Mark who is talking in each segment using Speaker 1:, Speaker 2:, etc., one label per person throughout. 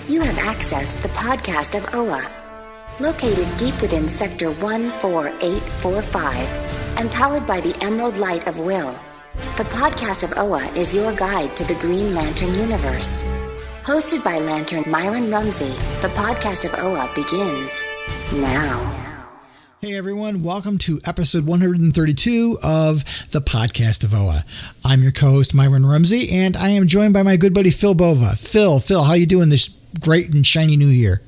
Speaker 1: You have accessed the podcast of OA. Located deep within Sector 14845 and powered by the Emerald Light of Will, the podcast of OA is your guide to the Green Lantern universe. Hosted by Lantern Myron Rumsey, the podcast of OA begins now.
Speaker 2: Hey everyone, welcome to episode 132 of the podcast of OA. I'm your co-host Myron Rumsey, and I am joined by my good buddy Phil Bova. Phil, how you doing this great and shiny new year?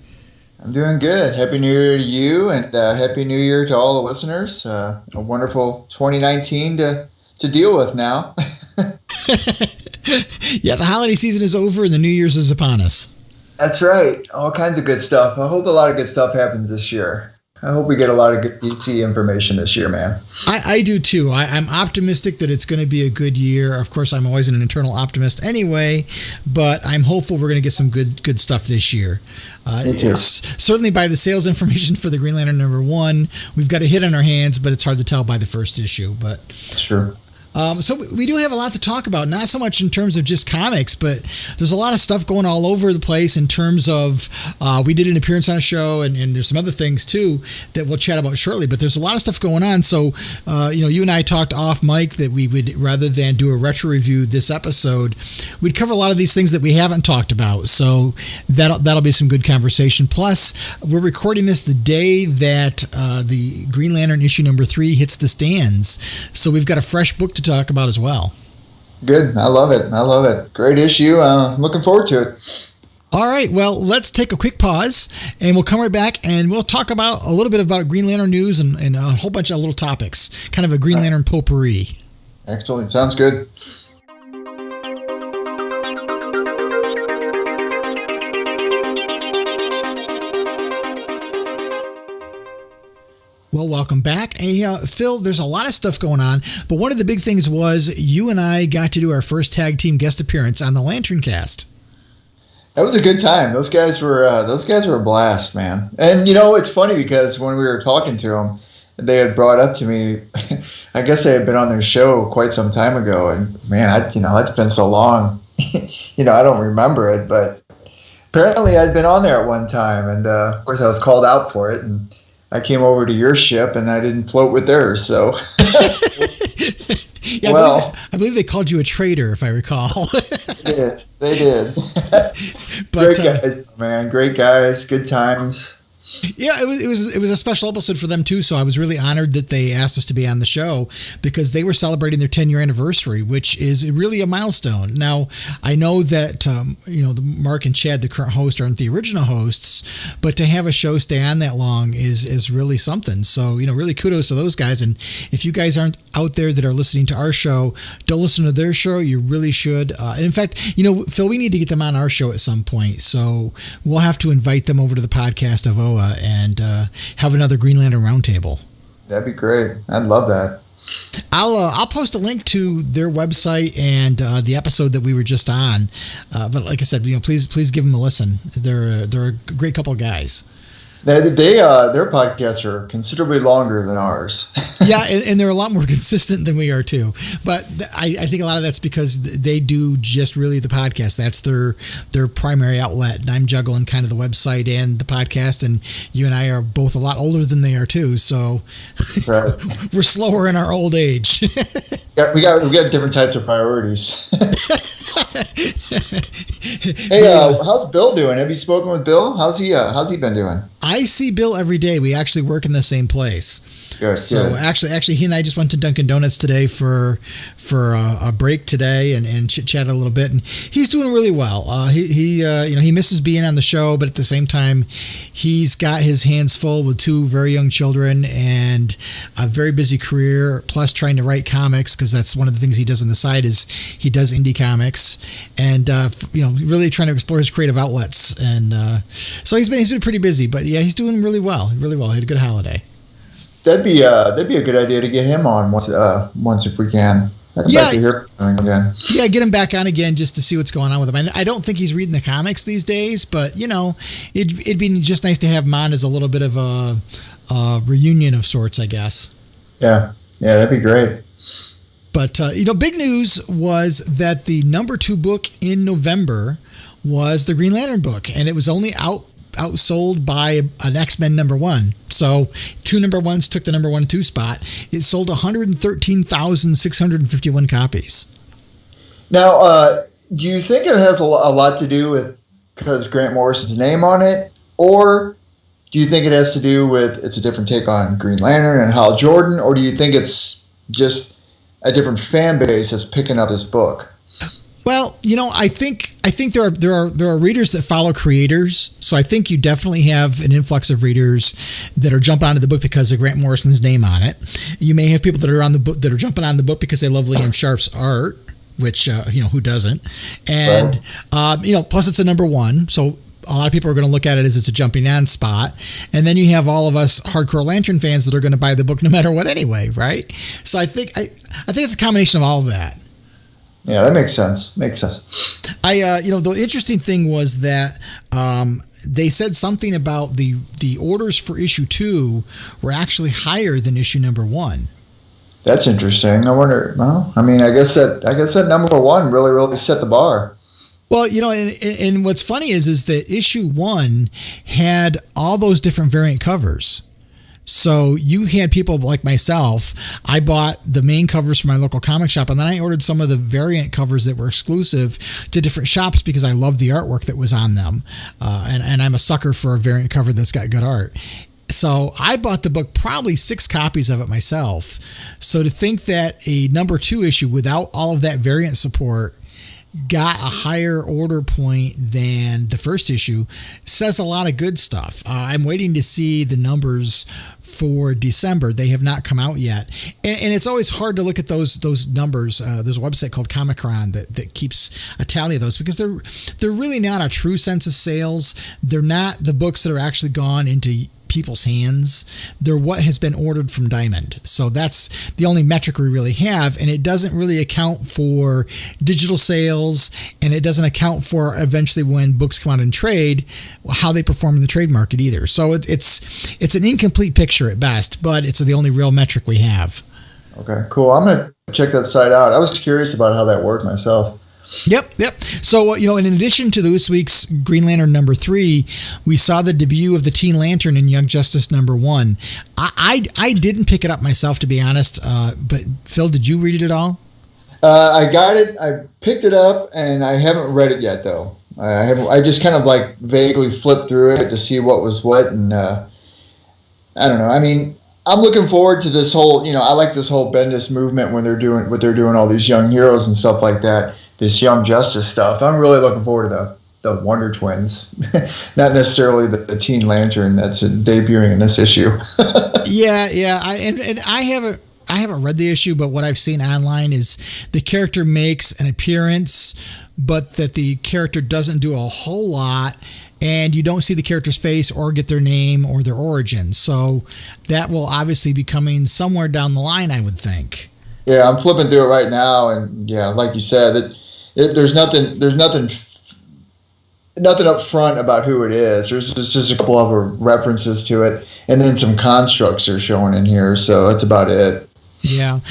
Speaker 3: I'm doing good. Happy New Year to you, and Happy New Year to all the listeners. A wonderful 2019 to deal with now.
Speaker 2: Yeah, the holiday season is over and the New Year's is upon us. That's
Speaker 3: right. All kinds of good stuff. I hope a lot of good stuff happens this year. I hope we get a lot of good DC information this year, man.
Speaker 2: I do too. I'm optimistic that it's going to be a good year. Of course, I'm always an internal optimist anyway, but I'm hopeful we're going to get some good stuff this year.
Speaker 3: Me too.
Speaker 2: Certainly by the sales information for the Green Lantern #1, we've got a hit on our hands, but it's hard to tell by the first issue. But
Speaker 3: it's true.
Speaker 2: So we do have a lot to talk about, not so much in terms of just comics, but there's a lot of stuff going all over the place in terms of, we did an appearance on a show and there's some other things too that we'll chat about shortly, but there's a lot of stuff going on. So, you and I talked off mic that we would, rather than do a retro review this episode, we'd cover a lot of these things that we haven't talked about. So that'll be some good conversation. Plus, we're recording this the day that the Green Lantern issue #3 hits the stands. So we've got a fresh book to talk about as well.
Speaker 3: Good. I love it. Great issue. Looking forward to it.
Speaker 2: All right. Well, let's take a quick pause and we'll come right back and we'll talk about a little bit about Green Lantern news and a whole bunch of little topics. Kind of a Green Lantern potpourri.
Speaker 3: Excellent. Sounds good.
Speaker 2: Well, welcome back. Hey, Phil, there's a lot of stuff going on, but one of the big things was you and I got to do our first tag team guest appearance on the Lantern Cast.
Speaker 3: That was a good time. Those guys were a blast, man. And it's funny because when we were talking to them, they had brought up to me, I guess I had been on their show quite some time ago, and man, it's been so long. I don't remember it, but apparently I'd been on there at one time, and of course I was called out for it, and I came over to your ship and I didn't float with theirs, so.
Speaker 2: Yeah, well, I believe they called you a traitor, if I recall.
Speaker 3: They did. But, great guys, man. Great guys. Good times.
Speaker 2: Yeah, it was a special episode for them too. So I was really honored that they asked us to be on the show because they were celebrating their 10-year anniversary, which is really a milestone. Now I know that the Mark and Chad, the current host, aren't the original hosts, but to have a show stay on that long is really something. So really kudos to those guys. And if you guys aren't out there that are listening to our show, don't listen to their show. You really should. In fact, Phil, we need to get them on our show at some point. So we'll have to invite them over to the podcast of OA and have another Green Lantern roundtable.
Speaker 3: That'd be great. I'd love that.
Speaker 2: I'll post a link to their website and the episode that we were just on. But like I said, please give them a listen. They're a great couple of guys.
Speaker 3: Their podcasts are considerably longer than ours.
Speaker 2: Yeah, and they're a lot more consistent than we are too. But I think a lot of that's because they do just really the podcast. That's their primary outlet. And I'm juggling kind of the website and the podcast. And you and I are both a lot older than they are too. So
Speaker 3: right.
Speaker 2: We're slower in our old age.
Speaker 3: We got different types of priorities. Hey, how's Bill doing? Have you spoken with Bill? How's he been doing?
Speaker 2: I see Bill every day. We actually work in the same place.
Speaker 3: Good.
Speaker 2: Actually, he and I just went to Dunkin' Donuts today for a break today and chit-chatted a little bit, and he's doing really well. He misses being on the show, but at the same time, he's got his hands full with 2 very young children and a very busy career, plus trying to write comics because that's one of the things he does on the side is he does indie comics and really trying to explore his creative outlets, and so he's been pretty busy, but yeah, he's doing really well. He had a good holiday.
Speaker 3: That'd be a good idea to get him on once if we can. I'd like to hear from him again. Yeah,
Speaker 2: get him back on again just to see what's going on with him. I don't think he's reading the comics these days, but it'd be just nice to have him on as a little bit of a reunion of sorts, I guess.
Speaker 3: Yeah, that'd be great.
Speaker 2: But, big news was that the number 2 book in November was the Green Lantern book, and it was only outsold by an X-Men number 1. So 2 number 1s took the number 1 and 2 spot. It sold 113,651 copies.
Speaker 3: Now, do you think it has a lot to do with because Grant Morrison's name on it, or do you think it has to do with it's a different take on Green Lantern and Hal Jordan, or do you think it's just a different fan base that's picking up this book?
Speaker 2: Well, I think there are readers that follow creators, so I think you definitely have an influx of readers that are jumping onto the book because of Grant Morrison's name on it. You may have people that are on the book that are jumping on the book because they love Liam Sharp's art, which who doesn't, and right. Plus it's a number 1, so a lot of people are going to look at it as it's a jumping on spot. And then you have all of us hardcore Lantern fans that are going to buy the book no matter what anyway, right? So I think it's a combination of all of that.
Speaker 3: Yeah, that makes sense. The
Speaker 2: interesting thing was that they said something about the orders for issue 2 were actually higher than issue number 1.
Speaker 3: That's interesting. I wonder. Well, I guess that number 1 really set the bar.
Speaker 2: Well, and what's funny is that issue 1 had all those different variant covers. So you had people like myself. I bought the main covers from my local comic shop, and then I ordered some of the variant covers that were exclusive to different shops because I loved the artwork that was on them. And I'm a sucker for a variant cover that's got good art. So I bought the book, probably 6 copies of it myself. So to think that a number 2 issue without all of that variant support got a higher order point than the first issue says a lot of good stuff. I'm waiting to see the numbers for December. They have not come out yet. And it's always hard to look at those numbers. There's a website called Comicron that keeps a tally of those because they're really not a true sense of sales. They're not the books that are actually gone into people's hands. They're what has been ordered from Diamond. So that's the only metric we really have, and it doesn't really account for digital sales, and it doesn't account for eventually when books come out in trade, how they perform in the trade market either. So it's an incomplete picture at best, but it's the only real metric we have.
Speaker 3: Okay, cool. I'm going to check that site out. I was curious about how that worked myself.
Speaker 2: Yep. So, in addition to this week's Green Lantern number 3, we saw the debut of the Teen Lantern in Young Justice number 1. I didn't pick it up myself, to be honest. But Phil, did you read it at all?
Speaker 3: I got it. I picked it up, and I haven't read it yet, though. I just kind of like vaguely flipped through it to see what was what, and I don't know. I'm looking forward to this whole. I like this whole Bendis movement when they're doing all these young heroes and stuff like that. This Young Justice stuff. I'm really looking forward to the Wonder Twins, not necessarily the Teen Lantern that's debuting in this issue. Yeah.
Speaker 2: I haven't read the issue, but what I've seen online is the character makes an appearance, but that the character doesn't do a whole lot, and you don't see the character's face or get their name or their origin. So that will obviously be coming somewhere down the line, I would think. Yeah,
Speaker 3: I'm flipping through it right now, and yeah, like you said, there's nothing up front about who it is. There's just a couple of references to it, and then some constructs are showing in here. So that's about it.
Speaker 2: Yeah,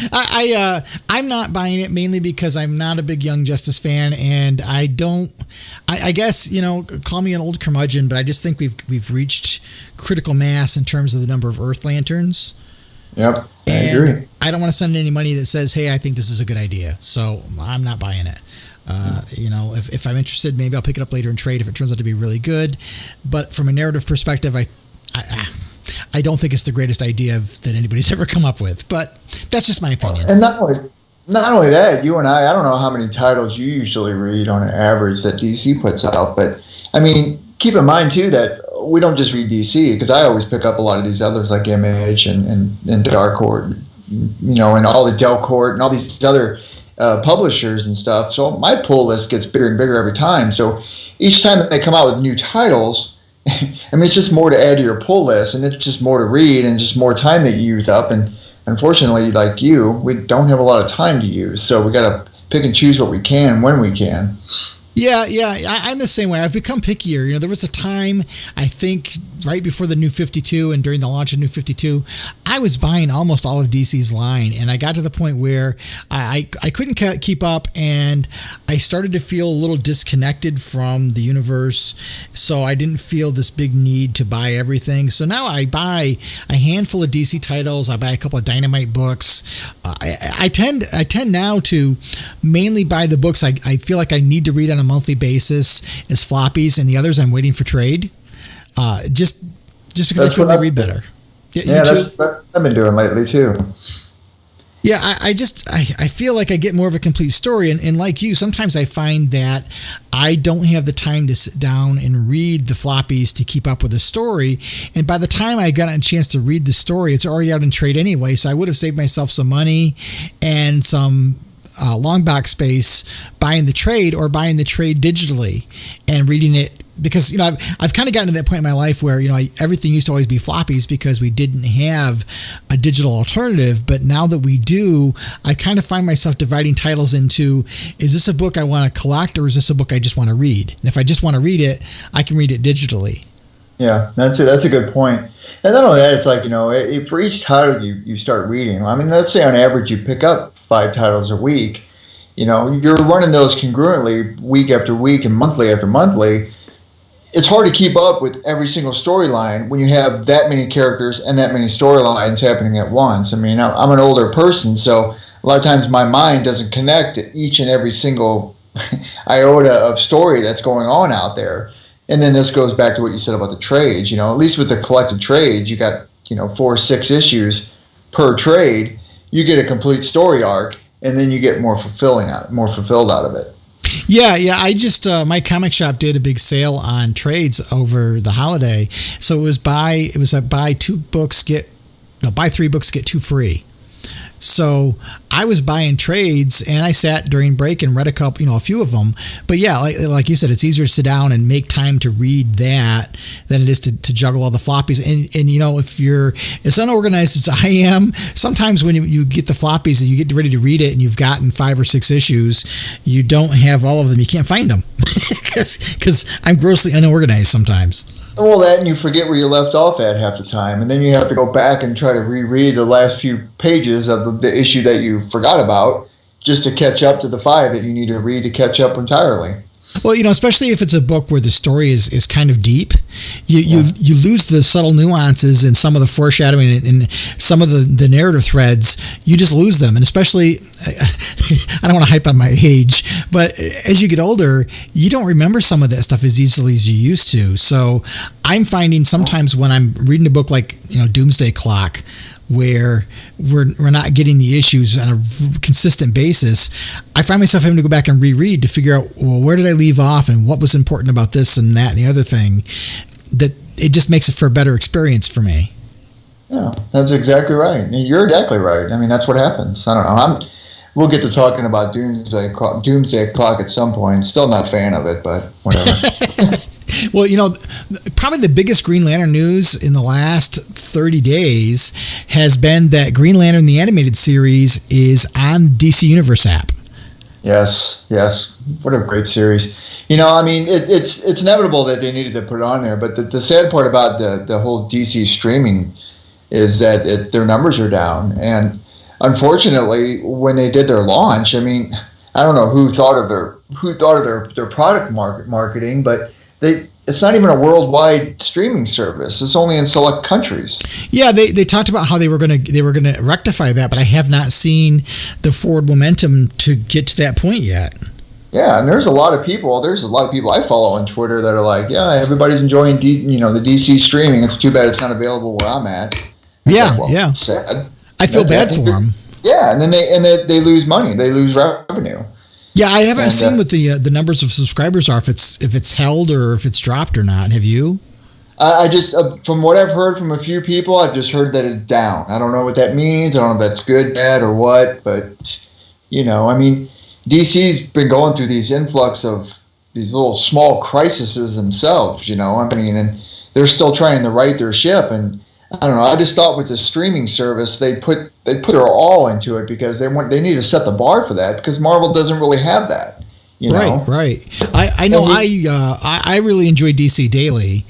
Speaker 2: I'm not buying it mainly because I'm not a big Young Justice fan, and I guess call me an old curmudgeon, but I just think we've reached critical mass in terms of the number of Earth Lanterns.
Speaker 3: Yep, I agree.
Speaker 2: I don't want to send any money that says, "Hey, I think this is a good idea," so I'm not buying it. If I'm interested, maybe I'll pick it up later and trade if it turns out to be really good. But from a narrative perspective, I don't think it's the greatest idea that anybody's ever come up with. But that's just my opinion.
Speaker 3: And not only that, you and I don't know how many titles you usually read on an average that DC puts out. But keep in mind too that we don't just read DC, because I always pick up a lot of these others like Image and Dark Horse, and all the Delcourt and all these other publishers and stuff. So my pull list gets bigger and bigger every time. So each time that they come out with new titles, it's just more to add to your pull list, and it's just more to read and just more time that you use up. And unfortunately, like you, we don't have a lot of time to use. So we got to pick and choose what we can when we can.
Speaker 2: Yeah, I'm the same way. I've become pickier. You know, there was a time, I think, right before the New 52 and during the launch of New 52, I was buying almost all of DC's line, and I got to the point where I couldn't keep up, and I started to feel a little disconnected from the universe, so I didn't feel this big need to buy everything. So now I buy a handful of DC titles. I buy a couple of Dynamite books. I tend now to mainly buy the books I feel like I need to read on a monthly basis as floppies, and the others I'm waiting for trade. Just because I feel they read better.
Speaker 3: Yeah, that's what I've been doing lately too.
Speaker 2: Yeah, I feel like I get more of a complete story, and like you, sometimes I find that I don't have the time to sit down and read the floppies to keep up with the story, and by the time I got a chance to read the story, it's already out in trade anyway, so I would have saved myself some money and some long box space buying the trade or buying the trade digitally and reading it, because I've kind of gotten to that point in my life where everything used to always be floppies because we didn't have a digital alternative, but now that we do, I kind of find myself dividing titles into, is this a book I want to collect or is this a book I just want to read? And if I just want to read it, I can read it digitally.
Speaker 3: Yeah, that's a good point. And not only that, it's like, for each title you start reading, I mean, let's say on average you pick up 5 titles a week, you're running those congruently week after week and monthly after monthly. It's hard to keep up with every single storyline when you have that many characters and that many storylines happening at once. I mean, I'm an older person, so a lot of times my mind doesn't connect to each and every single iota of story that's going on out there. And then this goes back to what you said about the trades. At least with the collected trades, you got 4 or 6 issues per trade. You get a complete story arc, and then you get more fulfilled out of it.
Speaker 2: Yeah. I just my comic shop did a big sale on trades over the holiday, so it was buy 3 books get 2 free. So I was buying trades, and I sat during break and read a few of them. But yeah, like you said, it's easier to sit down and make time to read that than it is to juggle all the floppies. And if you're as unorganized as I am, sometimes when you get the floppies and you get ready to read it and you've gotten 5 or 6 issues, you don't have all of them. You can't find them because I'm grossly unorganized sometimes.
Speaker 3: Well, that, and you forget where you left off at half the time, and then you have to go back and try to reread the last few pages of the issue that you forgot about just to catch up to the 5 that you need to read to catch up entirely.
Speaker 2: Well, especially if it's a book where the story is kind of deep, you lose the subtle nuances and some of the foreshadowing and some of the narrative threads. You just lose them, and especially, I don't want to hype on my age, but as you get older, you don't remember some of that stuff as easily as you used to. So I'm finding sometimes when I'm reading a book like Doomsday Clock, where we're not getting the issues on a consistent basis, I find myself having to go back and reread to figure out, well, where did I leave off and what was important about this and that and the other thing. That it just makes it for a better experience for me.
Speaker 3: Yeah, that's exactly right. You're exactly right. I mean, that's what happens. I don't know. We'll get to talking about Doomsday Clock at some point. Still not a fan of it, but whatever.
Speaker 2: Well, probably the biggest Green Lantern news in the last 30 days has been that Green Lantern, the animated series, is on the DC Universe app.
Speaker 3: Yes. What a great series. I mean, it's inevitable that they needed to put it on there, but the sad part about the whole DC streaming is that their numbers are down. And unfortunately, when they did their launch, I mean, I don't know who thought of their product marketing, but it's not even a worldwide streaming service. It's only in select countries. Yeah,
Speaker 2: they talked about how they were gonna rectify that, but I have not seen the forward momentum to get to that point yet.
Speaker 3: Yeah, and there's a lot of people I follow on Twitter that are like, yeah, everybody's enjoying the DC streaming. It's too bad it's not available where I'm at.
Speaker 2: Yeah.
Speaker 3: Sad.
Speaker 2: I feel bad for them.
Speaker 3: Yeah, and then they lose money. They lose revenue.
Speaker 2: Yeah, I haven't seen what the numbers of subscribers are, if it's held or if it's dropped or not. Have you?
Speaker 3: I just, from what I've heard from a few people, I've just heard that it's down. I don't know what that means. I don't know if that's good, bad, or what. But, I mean, DC's been going through these influx of these little small crises themselves, I mean, and they're still trying to right their ship. And I don't know. I just thought with the streaming service, they put their all into it because they need to set the bar for that, because Marvel doesn't really have that. You know?
Speaker 2: Right. I know. I really enjoy DC Daily,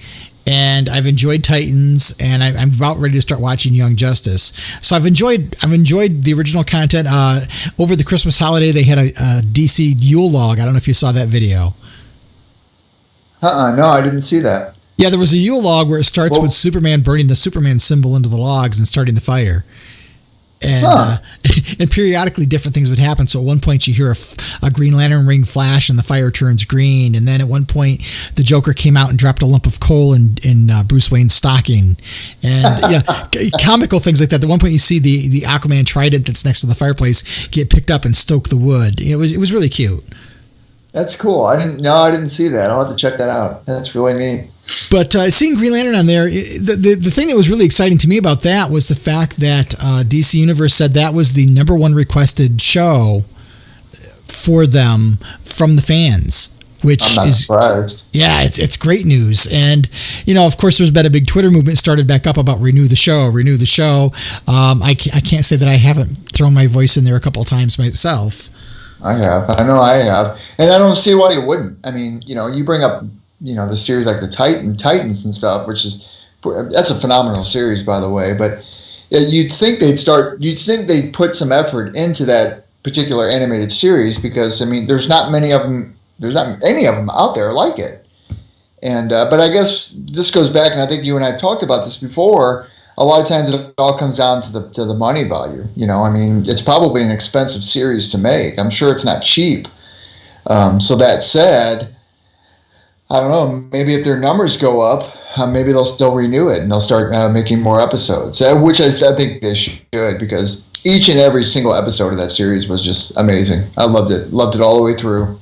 Speaker 2: and I've enjoyed Titans, and I'm about ready to start watching Young Justice. So I've enjoyed the original content. Over the Christmas holiday, they had a DC Yule log. I don't know if you saw that video.
Speaker 3: No, I didn't see that.
Speaker 2: Yeah, there was a Yule log where it starts with Superman burning the Superman symbol into the logs and starting the fire. And and periodically different things would happen. So at one point you hear a Green Lantern ring flash and the fire turns green. And then at one point the Joker came out and dropped a lump of coal in Bruce Wayne's stocking. And comical things like that. At one point you see the Aquaman trident that's next to the fireplace get picked up and stoke the wood. It was really cute.
Speaker 3: That's cool. I didn't see that. I'll have to check that out. That's really neat.
Speaker 2: But seeing Green Lantern on there, the thing that was really exciting to me about that was the fact that DC Universe said that was the number one requested show for them from the fans, which
Speaker 3: I'm not surprised.
Speaker 2: Yeah, it's great news. And, of course, there's been a big Twitter movement started back up about renew the show. I can't say that I haven't thrown my voice in there a couple of times myself.
Speaker 3: I have. I know I have. And I don't see why you wouldn't. I mean, you bring up the series like the Titans and stuff, that's a phenomenal series, by the way. But you'd think they'd put some effort into that particular animated series because, I mean, there's not any of them out there like it. And but I guess this goes back, and I think you and I talked about this before. A lot of times it all comes down to the money value. I mean, it's probably an expensive series to make. I'm sure it's not cheap. So that said, I don't know, maybe if their numbers go up, maybe they'll renew it and they'll start making more episodes, which I think they should, because each and every single episode of that series was just amazing. I loved it all the way through.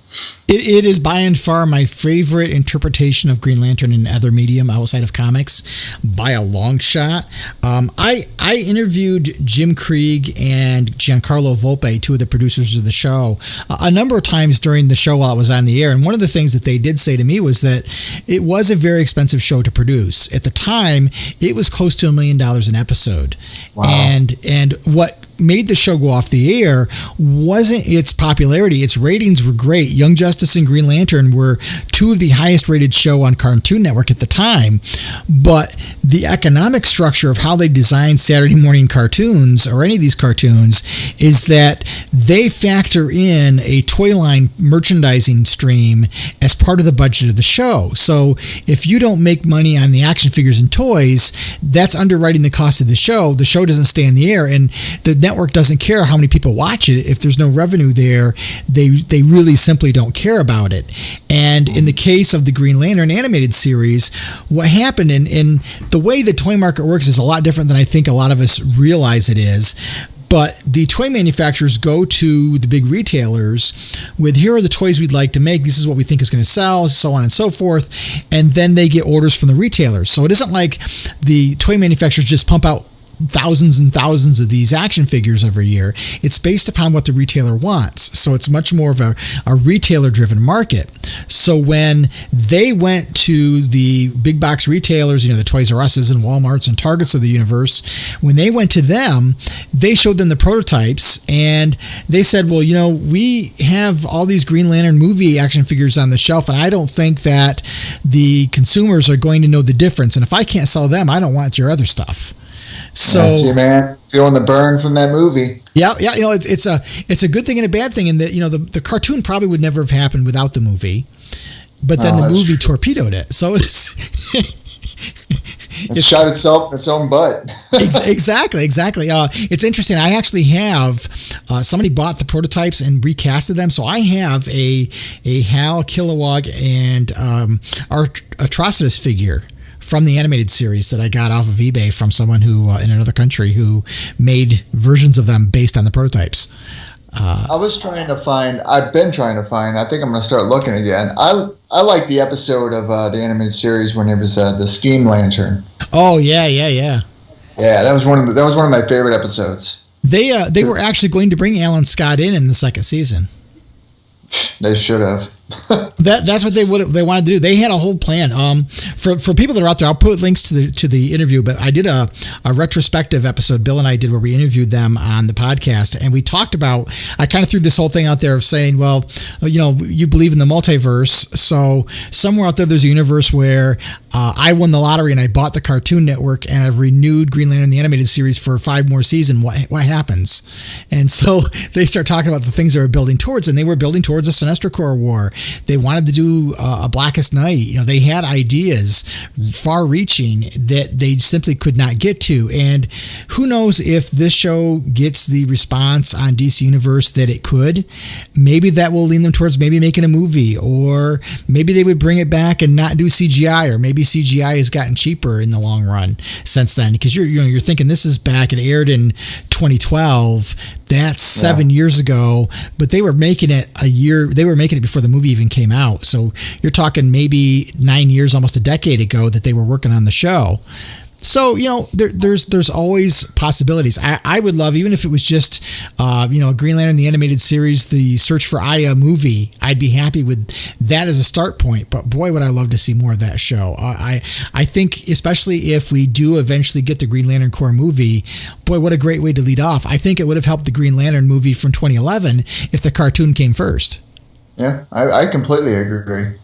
Speaker 2: It is by and far my favorite interpretation of Green Lantern in other medium outside of comics by a long shot. I interviewed Jim Krieg and Giancarlo Volpe, two of the producers of the show, a number of times during the show while it was on the air. And one of the things that they did say to me was that it was a very expensive show to produce. At the time, it was close to $1 million an episode. Wow. And what made the show go off the air wasn't its popularity. Its ratings were great. Young Justice and Green Lantern were two of the highest rated show on Cartoon Network at the time, but the economic structure of how they designed Saturday morning cartoons, or any of these cartoons, is that they factor in a toy line merchandising stream as part of the budget of the show. So if you don't make money on the action figures and toys, that's underwriting the cost of the show. The show doesn't stay in the air, and the network doesn't care how many people watch it. If there's no revenue there, they really simply don't care about it. And in the case of the Green Lantern animated series, what happened in the way the toy market works is a lot different than I think a lot of us realize it is. But the toy manufacturers go to the big retailers with, here are the toys we'd like to make. This is what we think is going to sell, so on and so forth. And then they get orders from the retailers. So it isn't like the toy manufacturers just pump out thousands and thousands of these action figures every year. It's based upon what the retailer wants. So it's much more of a retailer-driven market. So when they went to the big box retailers, the Toys R Us's and Walmarts and Targets of the universe, when they went to them, they showed them the prototypes and they said, well, we have all these Green Lantern movie action figures on the shelf, and I don't think that the consumers are going to know the difference. And if I can't sell them, I don't want your other stuff. So,
Speaker 3: I see, man, feeling the burn from that movie.
Speaker 2: Yeah. It's a good thing and a bad thing, in that the cartoon probably would never have happened without the movie, but then the movie torpedoed it. So it
Speaker 3: shot itself in its own butt.
Speaker 2: Exactly. It's interesting. I actually have somebody bought the prototypes and recasted them, so I have a Hal Kilowog and our Atrocitus figure from the animated series that I got off of eBay from someone who in another country who made versions of them based on the prototypes.
Speaker 3: I've been trying to find, I think I'm going to start looking again. I like the episode of the animated series when it was the Steam Lantern.
Speaker 2: Oh, yeah.
Speaker 3: Yeah, that was one of my favorite episodes.
Speaker 2: They were actually going to bring Alan Scott in the second season.
Speaker 3: They should have.
Speaker 2: That's what they wanted to do. They had a whole plan. For people that are out there, I'll put links to the interview. But I did a retrospective episode. Bill and I did where we interviewed them on the podcast, and we talked about. I kind of threw this whole thing out there of saying, well, you believe in the multiverse, so somewhere out there's a universe where I won the lottery and I bought the Cartoon Network and I've renewed Green Lantern the animated series for 5 more seasons. What happens? And so they start talking about the things they were building towards, and they were building towards a Sinestro Corps war. They wanted to do a Blackest Night. They had ideas far-reaching that they simply could not get to. And who knows if this show gets the response on DC Universe that it could. Maybe that will lean them towards maybe making a movie, or maybe they would bring it back and not do CGI, or maybe CGI has gotten cheaper in the long run since then. Because you're thinking this is back, it aired in 2012. That's 7 years ago, but they were making it before the movie even came out. So you're talking maybe 9 years, almost a decade ago, that they were working on the show. So, there's always possibilities. I would love, even if it was just, a Green Lantern, the animated series, the Search for Aya movie, I'd be happy with that as a start point. But boy, would I love to see more of that show. I think, especially if we do eventually get the Green Lantern Corps movie, boy, what a great way to lead off. I think it would have helped the Green Lantern movie from 2011 if the cartoon came first. Yeah,
Speaker 3: I completely agree.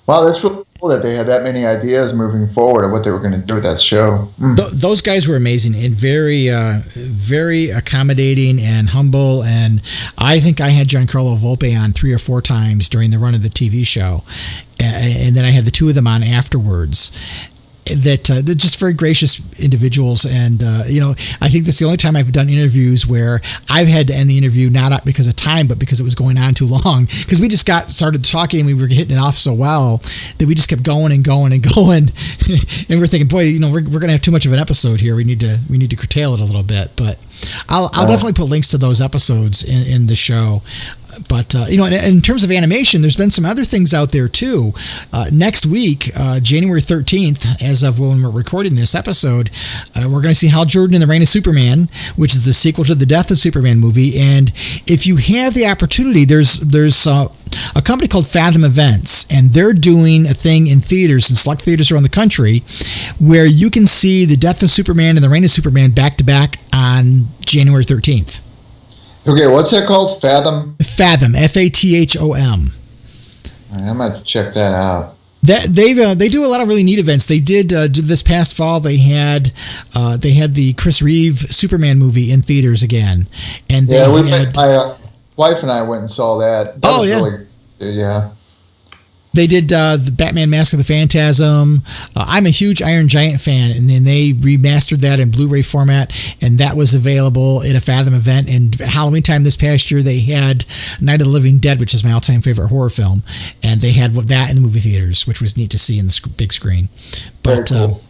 Speaker 3: Wow, that's really cool that they had that many ideas moving forward of what they were going to do with that show.
Speaker 2: Those guys were amazing and very, very accommodating and humble. And I think I had Giancarlo Volpe on 3 or 4 times during the run of the TV show. And then I had the 2 of them on afterwards. That they're just very gracious individuals, and I think that's the only time I've done interviews where I've had to end the interview not because of time, but because it was going on too long. Because we just started talking, and we were hitting it off so well that we just kept going and going and going, and we're thinking, boy, we're going to have too much of an episode here. We need to curtail it a little bit, but I'll definitely put links to those episodes in the show. But, in terms of animation, there's been some other things out there, too. Next week, January 13th, as of when we're recording this episode, we're going to see Hal Jordan in The Reign of Superman, which is the sequel to the Death of Superman movie. And if you have the opportunity, there's a company called Fathom Events, and they're doing a thing in theaters, in select theaters around the country, where you can see the Death of Superman and The Reign of Superman back-to-back on January 13th.
Speaker 3: Okay, what's that called? Fathom?
Speaker 2: Fathom, Fathom.
Speaker 3: All right, I'm going to check that out.
Speaker 2: They do a lot of really neat events. They did this past fall. They had the Chris Reeve Superman movie in theaters again, and
Speaker 3: my wife and I went and saw that. That was really good, yeah.
Speaker 2: They did the Batman Mask of the Phantasm. I'm a huge Iron Giant fan, and then they remastered that in Blu-ray format, and that was available at a Fathom event. And Halloween time this past year, they had Night of the Living Dead, which is my all-time favorite horror film, and they had that in the movie theaters, which was neat to see in the big screen. But
Speaker 3: very cool.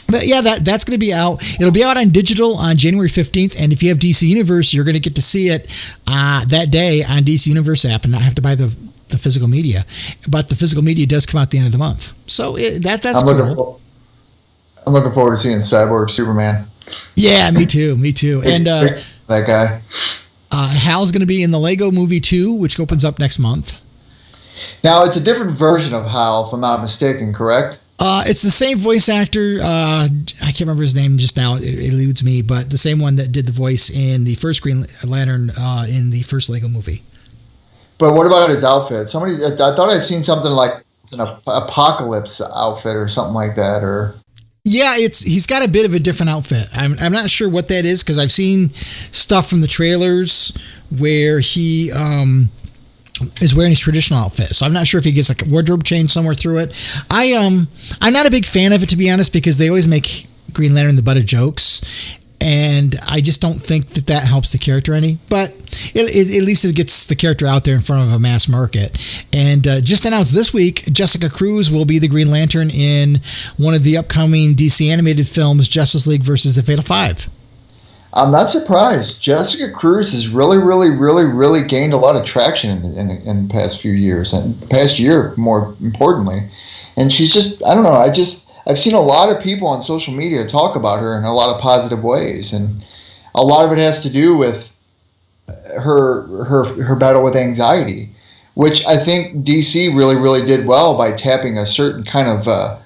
Speaker 2: But yeah, that's going to be out. It'll be out on digital on January 15th, and if you have DC Universe, you're going to get to see it that day on DC Universe app and not have to buy the physical media. But the physical media does come out at the end of the month. So that's cool.
Speaker 3: I'm looking forward to seeing Cyborg Superman.
Speaker 2: Yeah, me too. And
Speaker 3: that guy.
Speaker 2: Hal's going to be in the Lego Movie 2, which opens up next month.
Speaker 3: Now, it's a different version of Hal, if I'm not mistaken, correct?
Speaker 2: It's the same voice actor. I can't remember his name just now. It eludes me, but the same one that did the voice in the first Green Lantern in the first Lego Movie.
Speaker 3: But what about his outfit? I thought I'd seen something like an apocalypse outfit or something like that. Or
Speaker 2: yeah, he's got a bit of a different outfit. I'm not sure what that is because I've seen stuff from the trailers where he is wearing his traditional outfit. So I'm not sure if he gets like a wardrobe change somewhere through it. I'm not a big fan of it, to be honest, because they always make Green Lantern the butt of jokes. And I just don't think that helps the character any. But at least it gets the character out there in front of a mass market. And just announced this week, Jessica Cruz will be the Green Lantern in one of the upcoming DC animated films, Justice League versus the Fatal Five.
Speaker 3: I'm not surprised. Jessica Cruz has really, really, really, really gained a lot of traction in the past few years, and past year more importantly. And she's just, I don't know, I've seen a lot of people on social media talk about her in a lot of positive ways, and a lot of it has to do with her battle with anxiety, which I think DC really, really did well by tapping a certain kind of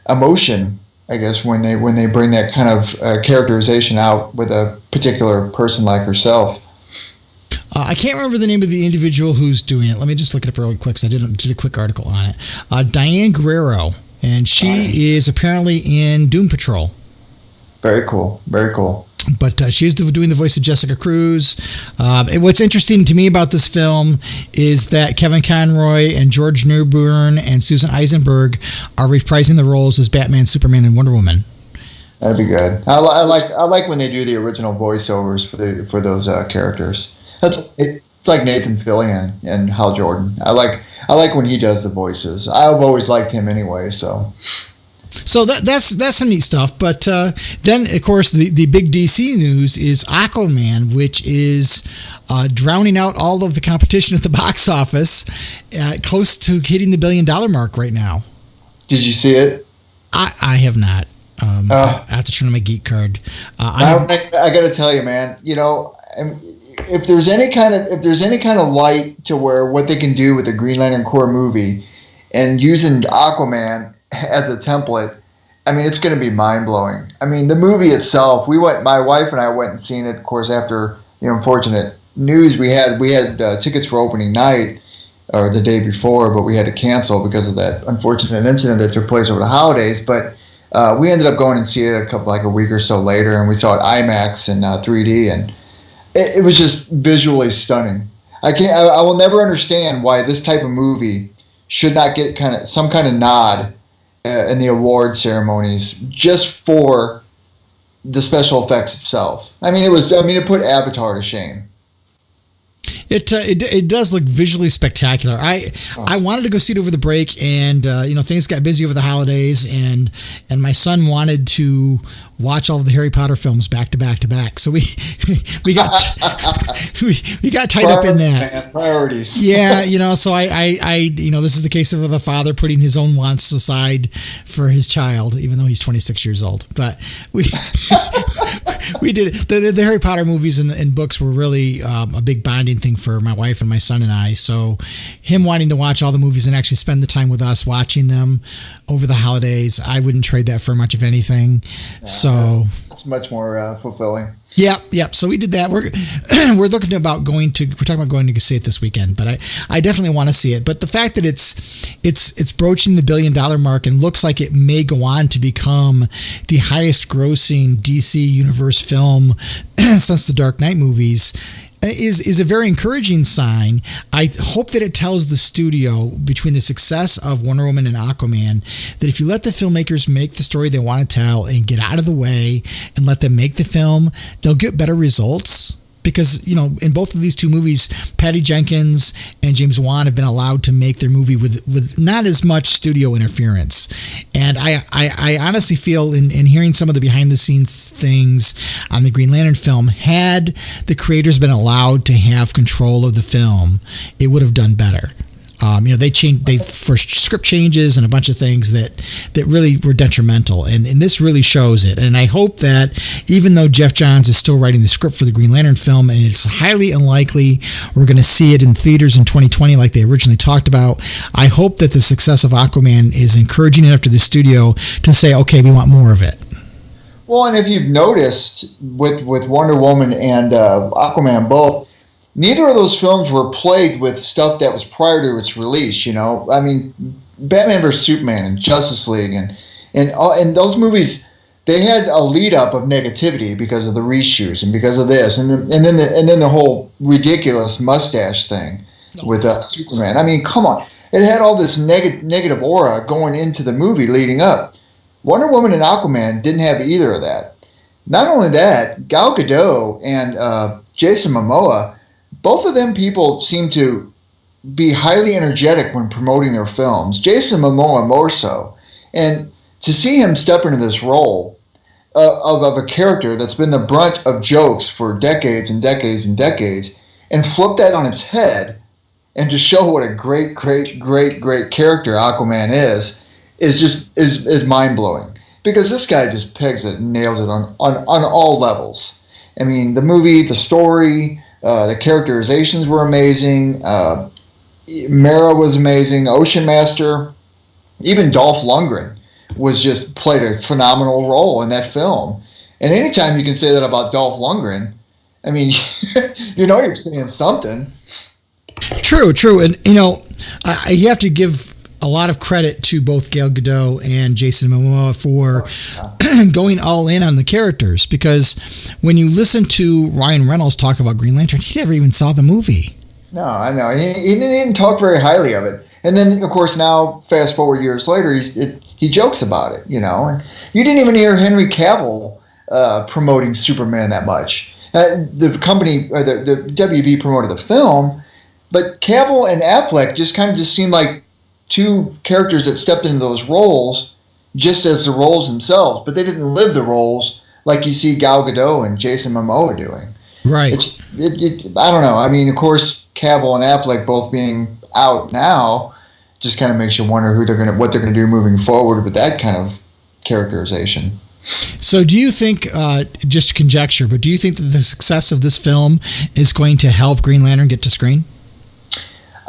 Speaker 3: emotion, I guess, when they bring that kind of characterization out with a particular person like herself.
Speaker 2: I can't remember the name of the individual who's doing it. Let me just look it up really quick because I did a quick article on it. Diane Guerrero, and she is apparently in Doom Patrol.
Speaker 3: Very cool. Very cool.
Speaker 2: But she's doing the voice of Jessica Cruz. And what's interesting to me about this film is that Kevin Conroy and George Newbern and Susan Eisenberg are reprising the roles as Batman, Superman, and Wonder Woman.
Speaker 3: That'd be good. I like when they do the original voiceovers for those characters. It's like Nathan Fillion and Hal Jordan. I like when he does the voices. I've always liked him anyway. So
Speaker 2: that's some neat stuff. But then, of course, the big DC news is Aquaman, which is drowning out all of the competition at the box office, close to hitting the $1 billion mark right now.
Speaker 3: Did you see it?
Speaker 2: I have not. I have to turn on my geek card.
Speaker 3: I got to tell you, man. If there's any kind of light to where what they can do with the Green Lantern Corps movie, and using Aquaman as a template, I mean, it's going to be mind-blowing. I mean, the movie itself, my wife and I went and seen it, of course, after the unfortunate news we had tickets for opening night, or the day before, but we had to cancel because of that unfortunate incident that took place over the holidays. But we ended up going and see it a week or so later, and we saw it IMAX in 3D, and it was just visually stunning. I will never understand why this type of movie should not get some kind of nod in the award ceremonies just for the special effects itself. I mean, it put Avatar to shame.
Speaker 2: It does look visually spectacular. I wanted to go see it over the break, and things got busy over the holidays, and my son wanted to watch all of the Harry Potter films back to back to back. So we got we got tied up in that.
Speaker 3: Man, priorities.
Speaker 2: Yeah, so I this is the case of a father putting his own wants aside for his child, even though he's 26 years old. But we did it. The Harry Potter movies and books were really a big bonding thing for my wife and my son and I. So him wanting to watch all the movies and actually spend the time with us watching them over the holidays, I wouldn't trade that for much of anything. So
Speaker 3: it's much more fulfilling.
Speaker 2: Yep. So we did that. We're talking about going to go see it this weekend, but I definitely want to see it. But the fact that it's broaching the $1 billion mark and looks like it may go on to become the highest grossing DC Universe film since the Dark Knight movies is a very encouraging sign. I hope that it tells the studio, between the success of Wonder Woman and Aquaman, that if you let the filmmakers make the story they want to tell and get out of the way and let them make the film, they'll get better results. Because, in both of these two movies, Patty Jenkins and James Wan have been allowed to make their movie with not as much studio interference. And I honestly feel, in hearing some of the behind-the-scenes things on the Green Lantern film, had the creators been allowed to have control of the film, it would have done better. They for script changes and a bunch of things that really were detrimental, and this really shows it. And I hope that even though Jeff Johns is still writing the script for the Green Lantern film, and it's highly unlikely we're going to see it in theaters in 2020 like they originally talked about, I hope that the success of Aquaman is encouraging enough to the studio to say, okay, we want more of it.
Speaker 3: Well, and if you've noticed with Wonder Woman and Aquaman both, neither of those films were plagued with stuff that was prior to its release. I mean, Batman vs Superman and Justice League and those movies, they had a lead up of negativity because of the reshoots and because of this, and then the whole ridiculous mustache thing with Superman. I mean, come on, it had all this negative aura going into the movie leading up. Wonder Woman and Aquaman didn't have either of that. Not only that, Gal Gadot and Jason Momoa, both of them people seem to be highly energetic when promoting their films. Jason Momoa more so. And to see him step into this role of a character that's been the brunt of jokes for decades and decades and decades, and flip that on its head and to show what a great character Aquaman is mind-blowing. Because this guy just pegs it and nails it on all levels. I mean, the movie, the story, the characterizations were amazing. Mara was amazing. Ocean Master, even Dolph Lundgren played a phenomenal role in that film. And anytime you can say that about Dolph Lundgren, I mean, you're seeing something.
Speaker 2: True. And, you have to give a lot of credit to both Gal Gadot and Jason Momoa for going all in on the characters, because when you listen to Ryan Reynolds talk about Green Lantern, he never even saw the movie.
Speaker 3: No, I know. He didn't talk very highly of it. And then, of course, now, fast forward years later, he jokes about it, And you didn't even hear Henry Cavill promoting Superman that much. The company, the WB promoted the film, but Cavill and Affleck just seemed like two characters that stepped into those roles just as the roles themselves, but they didn't live the roles like you see Gal Gadot and Jason Momoa doing.
Speaker 2: Right.
Speaker 3: I don't know. I mean, of course, Cavill and Affleck both being out now just kind of makes you wonder what they're gonna do moving forward with that kind of characterization.
Speaker 2: So do you think, just conjecture, but do you think that the success of this film is going to help Green Lantern get to screen?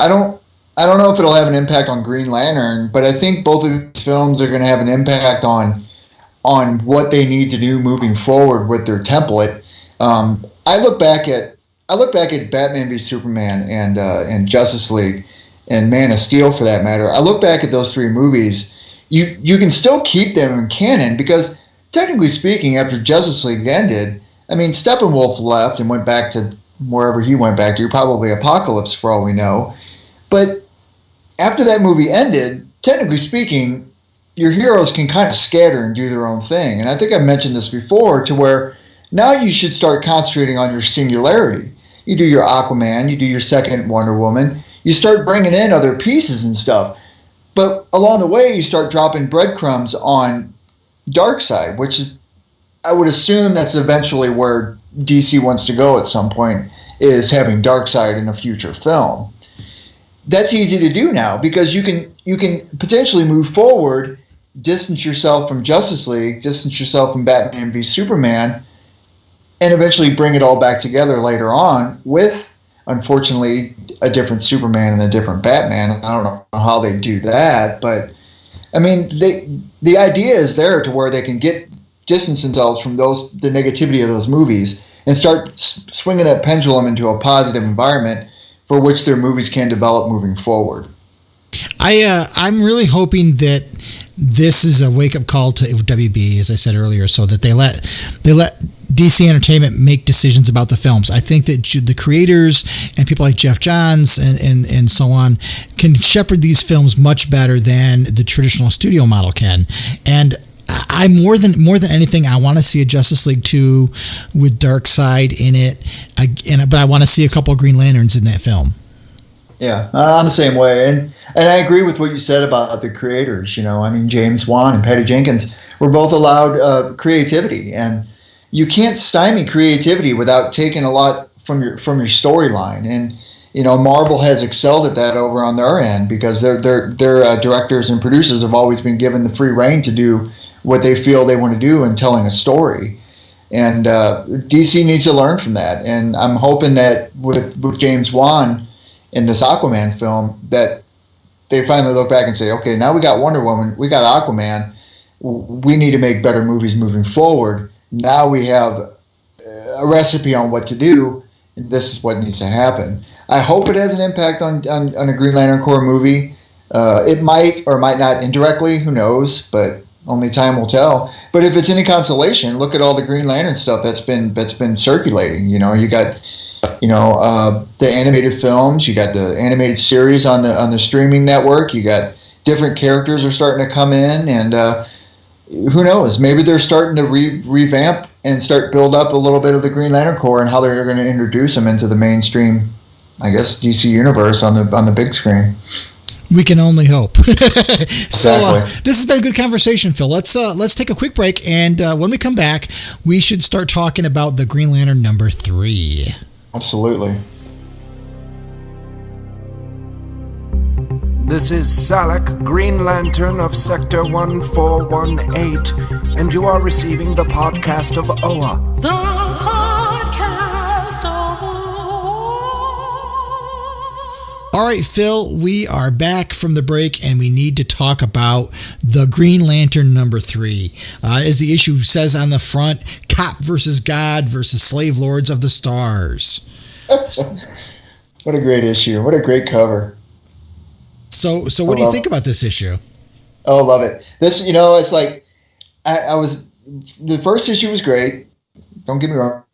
Speaker 3: I don't know if it'll have an impact on Green Lantern, but I think both of these films are going to have an impact on what they need to do moving forward with their template. I look back at Batman v Superman and Justice League and Man of Steel, for that matter. I look back at those three movies. You can still keep them in canon because, technically speaking, after Justice League ended, I mean, Steppenwolf left and went back to wherever he went back to, probably Apocalypse for all we know. But after that movie ended, technically speaking, your heroes can kind of scatter and do their own thing. And I think I've mentioned this before, to where now you should start concentrating on your singularity. You do your Aquaman, you do your second Wonder Woman, you start bringing in other pieces and stuff. But along the way, you start dropping breadcrumbs on Darkseid, which is, I would assume that's eventually where DC wants to go at some point, is having Darkseid in a future film. That's easy to do now because you can potentially move forward, distance yourself from Justice League, distance yourself from Batman v Superman, and eventually bring it all back together later on with, unfortunately, a different Superman and a different Batman. I don't know how they do that, but I mean, the idea is there to where they can distance themselves from the negativity of those movies and start swinging that pendulum into a positive environment for which their movies can develop moving forward.
Speaker 2: I'm really hoping that this is a wake-up call to WB, as I said earlier, so that they let DC Entertainment make decisions about the films. I think that the creators and people like Jeff Johns and so on can shepherd these films much better than the traditional studio model can. And I more than anything, I want to see a Justice League 2 with Darkseid in it, but I want to see a couple of Green Lanterns in that film.
Speaker 3: Yeah, I'm the same way, and I agree with what you said about the creators. I mean, James Wan and Patty Jenkins were both allowed creativity, and you can't stymie creativity without taking a lot from your storyline. And Marvel has excelled at that over on their end because their directors and producers have always been given the free rein to do what they feel they want to do in telling a story. And DC needs to learn from that. And I'm hoping that with James Wan in this Aquaman film, that they finally look back and say, okay, now we got Wonder Woman, we got Aquaman, we need to make better movies moving forward. Now we have a recipe on what to do, and this is what needs to happen. I hope it has an impact on a Green Lantern Corps movie. It might or might not indirectly, who knows, but only time will tell. But if it's any consolation, look at all the Green Lantern stuff that's been circulating. You got the animated films, you got the animated series on the streaming network, you got different characters are starting to come in, and who knows, maybe they're starting to revamp and build up a little bit of the Green Lantern Corps and how they're going to introduce them into the mainstream, I guess, DC universe on the big screen.
Speaker 2: We can only hope.
Speaker 3: Exactly.
Speaker 2: So this has been a good conversation, Phil. Let's take a quick break, and when we come back, we should start talking about the Green Lantern number 3.
Speaker 3: Absolutely.
Speaker 4: This is Salak, Green Lantern of Sector 1418, and you are receiving the podcast of Oa.
Speaker 5: The podcast of Oa.
Speaker 2: All right, Phil, we are back from the break, and we need to talk about the Green Lantern #3. As the issue says on the front, Cop versus God versus Slave Lords of the Stars.
Speaker 3: What a great issue. What a great cover.
Speaker 2: So what do you think about this issue?
Speaker 3: Oh, love it. This, it's like, the first issue was great. Don't get me wrong.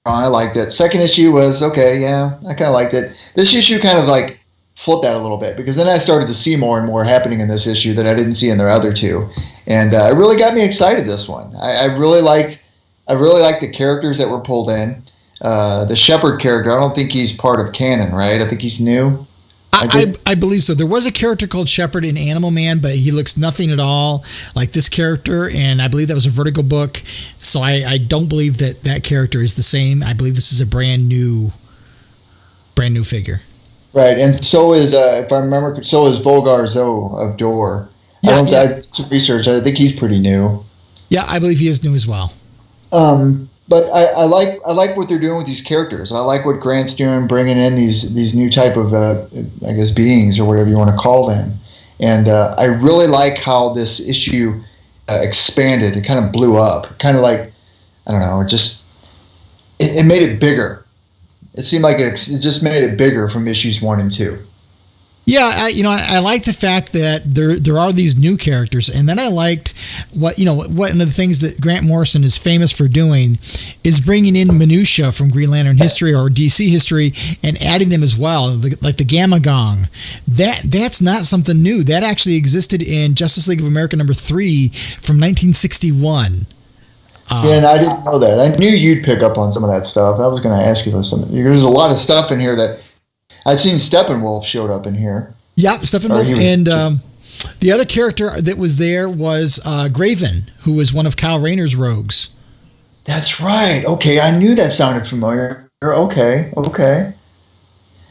Speaker 3: I liked it. Second issue was okay. Yeah, I kind of liked it. This issue kind of like flipped that a little bit, because then I started to see more and more happening in this issue that I didn't see in their other two, and it really got me excited. This one, I really liked the characters that were pulled in. The Shepherd character, I don't think he's part of canon, right? I think he's new.
Speaker 2: I believe so. There was a character called Shepherd in Animal Man, but he looks nothing at all like this character, and I believe that was a Vertigo book, so I don't believe that character is the same. I believe this is a brand new figure. Right,
Speaker 3: and so is, if I remember, so is Volgar Zoe of Dor.
Speaker 2: Yeah,
Speaker 3: I did some research. I think he's pretty new.
Speaker 2: Yeah, I believe he is new as well.
Speaker 3: But I like what they're doing with these characters. I like what Grant's doing, bringing in these new type of I guess beings or whatever you want to call them. And I really like how this issue expanded. It kind of blew up. Kind of like, I don't know. It made it bigger. It seemed like it just made it bigger from issues 1 and 2.
Speaker 2: Yeah, I like the fact that there are these new characters, and then I liked one of the things that Grant Morrison is famous for doing is bringing in minutia from Green Lantern history or DC history and adding them as well, like the Gamma Gong. That's not something new. That actually existed in Justice League of America #3 from 1961.
Speaker 3: Yeah, and I didn't know that. I knew you'd pick up on some of that stuff. I was going to ask you something. There's a lot of stuff in here that I've seen. Steppenwolf showed up in here.
Speaker 2: Yep, Steppenwolf. And the other character that was there was Graven, who was one of Kyle Rayner's rogues.
Speaker 3: That's right. Okay, I knew that sounded familiar. Okay.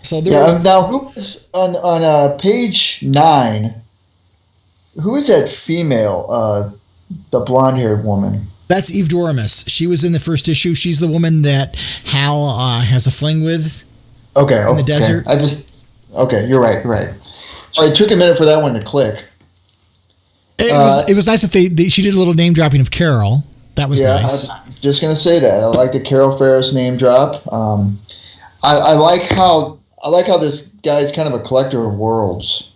Speaker 2: So
Speaker 3: now, who was on page 9? Who is that female, the blonde-haired woman?
Speaker 2: That's Eve Doremus. She was in the first issue. She's the woman that Hal has a fling with.
Speaker 3: Okay.
Speaker 2: In the desert.
Speaker 3: Okay, you're right. So it took a minute for that one to click.
Speaker 2: It was nice that she did a little name dropping of Carol. That was nice.
Speaker 3: I was just gonna say that. I like the Carol Ferris name drop. I like how this guy's kind of a collector of worlds.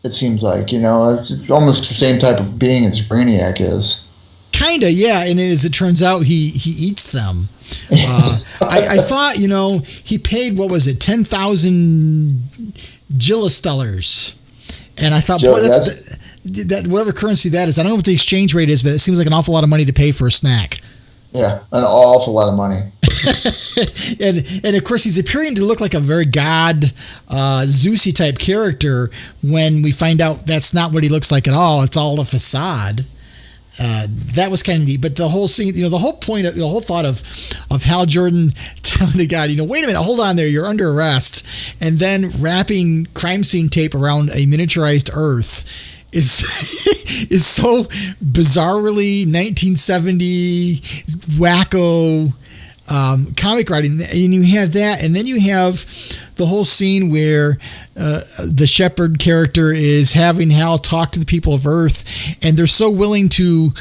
Speaker 3: It seems like, it's almost the same type of being as Brainiac is.
Speaker 2: Kinda, yeah, and as it turns out, he eats them. I thought, he paid, what was it, 10,000 Gillistellars, and I thought, boy, that whatever currency that is, I don't know what the exchange rate is, but it seems like an awful lot of money to pay for a snack.
Speaker 3: Yeah, an awful lot of money.
Speaker 2: and of course, he's appearing to look like a very Zeusy type character when we find out that's not what he looks like at all. It's all a facade. That was kind of neat, but the whole scene, the whole point of the whole thought of Hal Jordan telling the guy, wait a minute, hold on there, you're under arrest, and then wrapping crime scene tape around a miniaturized Earth is so bizarrely 1970 wacko comic writing. And you have that, and then you have the whole scene where the Shepherd character is having Hal talk to the people of Earth, and they're so willing to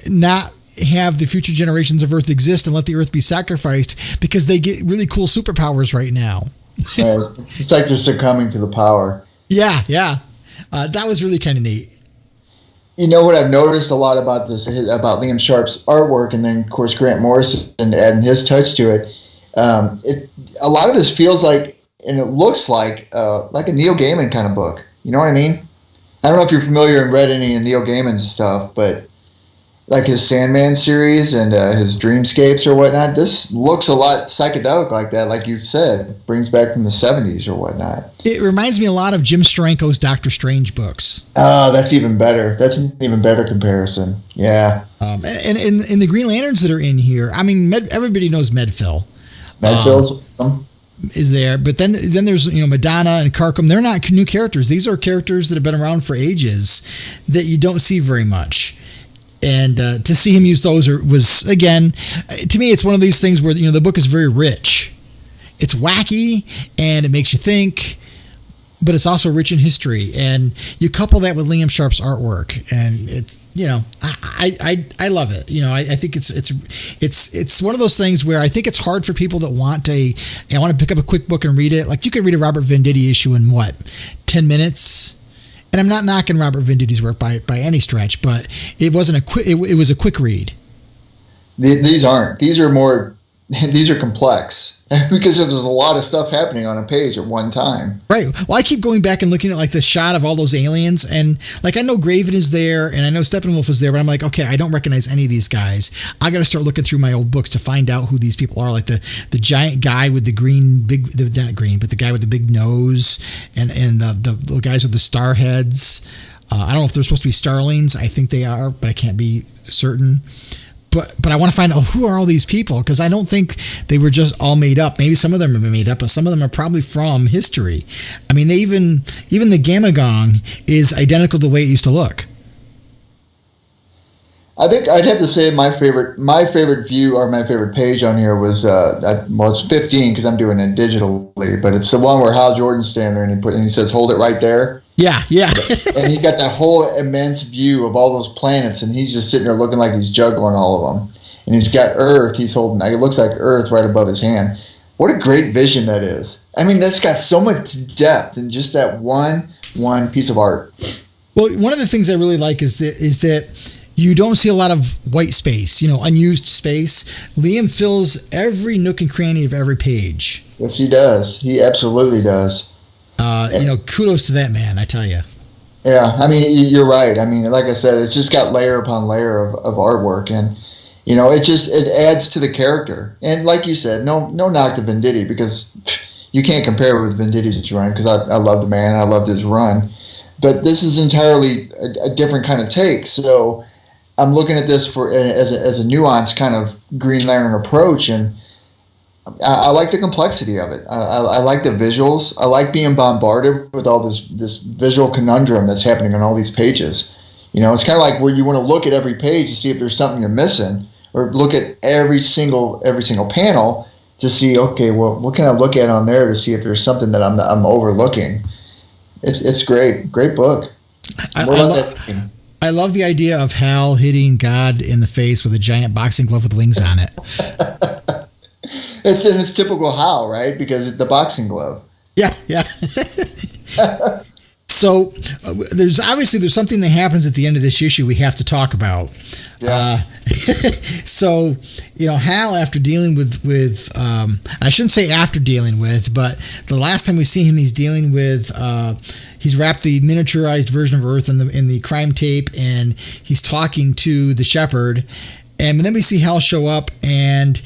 Speaker 2: not have the future generations of Earth exist and let the Earth be sacrificed because they get really cool superpowers right now.
Speaker 3: It's like they're succumbing to the power.
Speaker 2: Yeah. That was really kind of neat.
Speaker 3: You know what I've noticed a lot about about Liam Sharp's artwork, and then of course Grant Morrison adding his touch to it. A lot of this feels like, and it looks like a Neil Gaiman kind of book. You know what I mean? I don't know if you're familiar and read any of Neil Gaiman's stuff, but like his Sandman series and his Dreamscapes or whatnot, this looks a lot psychedelic like that, like you said. Brings back from the 70s or whatnot.
Speaker 2: It reminds me a lot of Jim Steranko's Doctor Strange books.
Speaker 3: Oh, that's even better. That's an even better comparison. Yeah.
Speaker 2: And in the Green Lanterns that are in here, I mean, everybody knows Medphil.
Speaker 3: Medphil's awesome.
Speaker 2: Is there, but then there's Madonna and Carcom. They're not new characters. These are characters that have been around for ages that you don't see very much. And to see him use those was, again, to me, it's one of these things where the book is very rich. It's wacky and it makes you think, but it's also rich in history. And you couple that with Liam Sharp's artwork, and it's, I love it. I think it's one of those things where I think it's hard for people that want to pick up a quick book and read it. Like, you could read a Robert Venditti issue in 10 minutes. And I'm not knocking Robert Venditti's work by any stretch, but it wasn't it was a quick read.
Speaker 3: These aren't. These are complex because there's a lot of stuff happening on a page at one time.
Speaker 2: Right. Well, I keep going back and looking at like the shot of all those aliens, and like I know Graven is there, and I know Steppenwolf is there, but I'm like, okay, I don't recognize any of these guys. I got to start looking through my old books to find out who these people are. Like the giant guy with the the guy with the big nose, and the guys with the star heads. I don't know if they're supposed to be starlings. I think they are, but I can't be certain. But I want to find out who are all these people, because I don't think they were just all made up. Maybe some of them have been made up, but some of them are probably from history. I mean, they even the Gamma Gong is identical to the way it used to look.
Speaker 3: I think I'd have to say my favorite view or my favorite page on here was it's 15 because I'm doing it digitally, but it's the one where Hal Jordan's standing there and he says, "Hold it right there."
Speaker 2: Yeah.
Speaker 3: And he got that whole immense view of all those planets, and he's just sitting there looking like he's juggling all of them. And he's got Earth. He's holding. It looks like Earth right above his hand. What a great vision that is! I mean, that's got so much depth in just that one piece of art.
Speaker 2: Well, one of the things I really like is that you don't see a lot of white space, unused space. Liam fills every nook and cranny of every page.
Speaker 3: Yes, he does. He absolutely does.
Speaker 2: Kudos to that man, I tell you.
Speaker 3: Yeah, I mean, you're right. I mean, like I said, it's just got layer upon layer of artwork, and it adds to the character. And like you said, no knock to Venditti, because you can't compare it with Venditti's run, because I love the man, I loved his run. But this is entirely a different kind of take. So I'm looking at this as a nuanced kind of Green Lantern approach, and I like the complexity of it. I like the visuals. I like being bombarded with all this visual conundrum that's happening on all these pages. It's kind of like where you want to look at every page to see if there's something you're missing, or look at every single panel to see, okay, well, what can I look at on there to see if there's something that I'm overlooking. It's great book.
Speaker 2: I love the idea of Hal hitting God in the face with a giant boxing glove with wings on it.
Speaker 3: It's typical Hal, right? Because it's the boxing glove.
Speaker 2: Yeah. So there's something that happens at the end of this issue we have to talk about.
Speaker 3: Yeah.
Speaker 2: So Hal, after dealing with I shouldn't say after dealing with, but the last time we see him, he's dealing with he's wrapped the miniaturized version of Earth in the crime tape, and he's talking to the Shepherd, and then we see Hal show up, and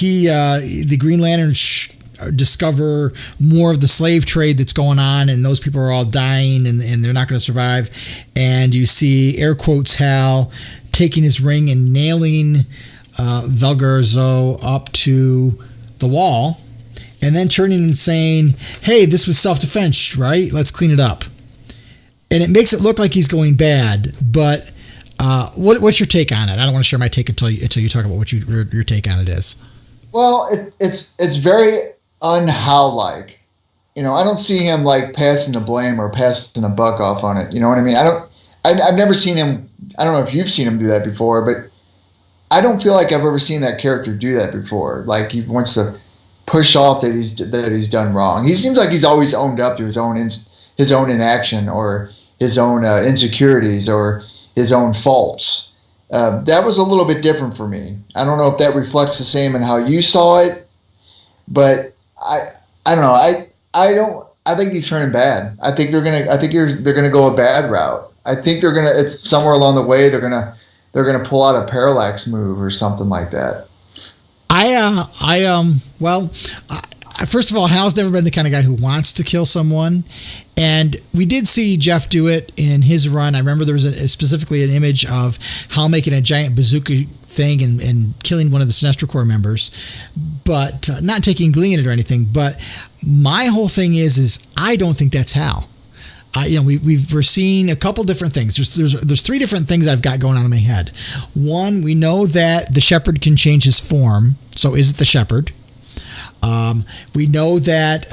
Speaker 2: the Green Lanterns discover more of the slave trade that's going on, and those people are all dying, and they're not going to survive. And you see, air quotes, Hal taking his ring and nailing Valgarzo up to the wall, and then turning and saying, "Hey, this was self-defense, right? Let's clean it up." And it makes it look like he's going bad, but what's your take on it? I don't want to share my take until you talk about what your take on it is. Well,
Speaker 3: it's very un-Hal-like. I don't see him like passing the blame or passing the buck off on it. You know what I mean? I've never seen him. I don't know if you've seen him do that before, but I don't feel like I've ever seen that character do that before. Like, he wants to push off that he's done wrong. He seems like he's always owned up to his own inaction, or his own insecurities, or his own faults. That was a little bit different for me. I don't know if that reflects the same in how you saw it, but I don't know. I think he's turning bad. I think they're gonna go a bad route. I think it's somewhere along the way they're gonna pull out a parallax move or something like that.
Speaker 2: First of all, Hal's never been the kind of guy who wants to kill someone. And we did see Jeff do it in his run. I remember there was specifically an image of Hal making a giant bazooka thing and killing one of the Sinestro Corps members, but not taking glee in it or anything. But my whole thing is I don't think that's Hal. We're seeing a couple different things. There's three different things I've got going on in my head. One, we know that the Shepherd can change his form. So is it the Shepherd? We know that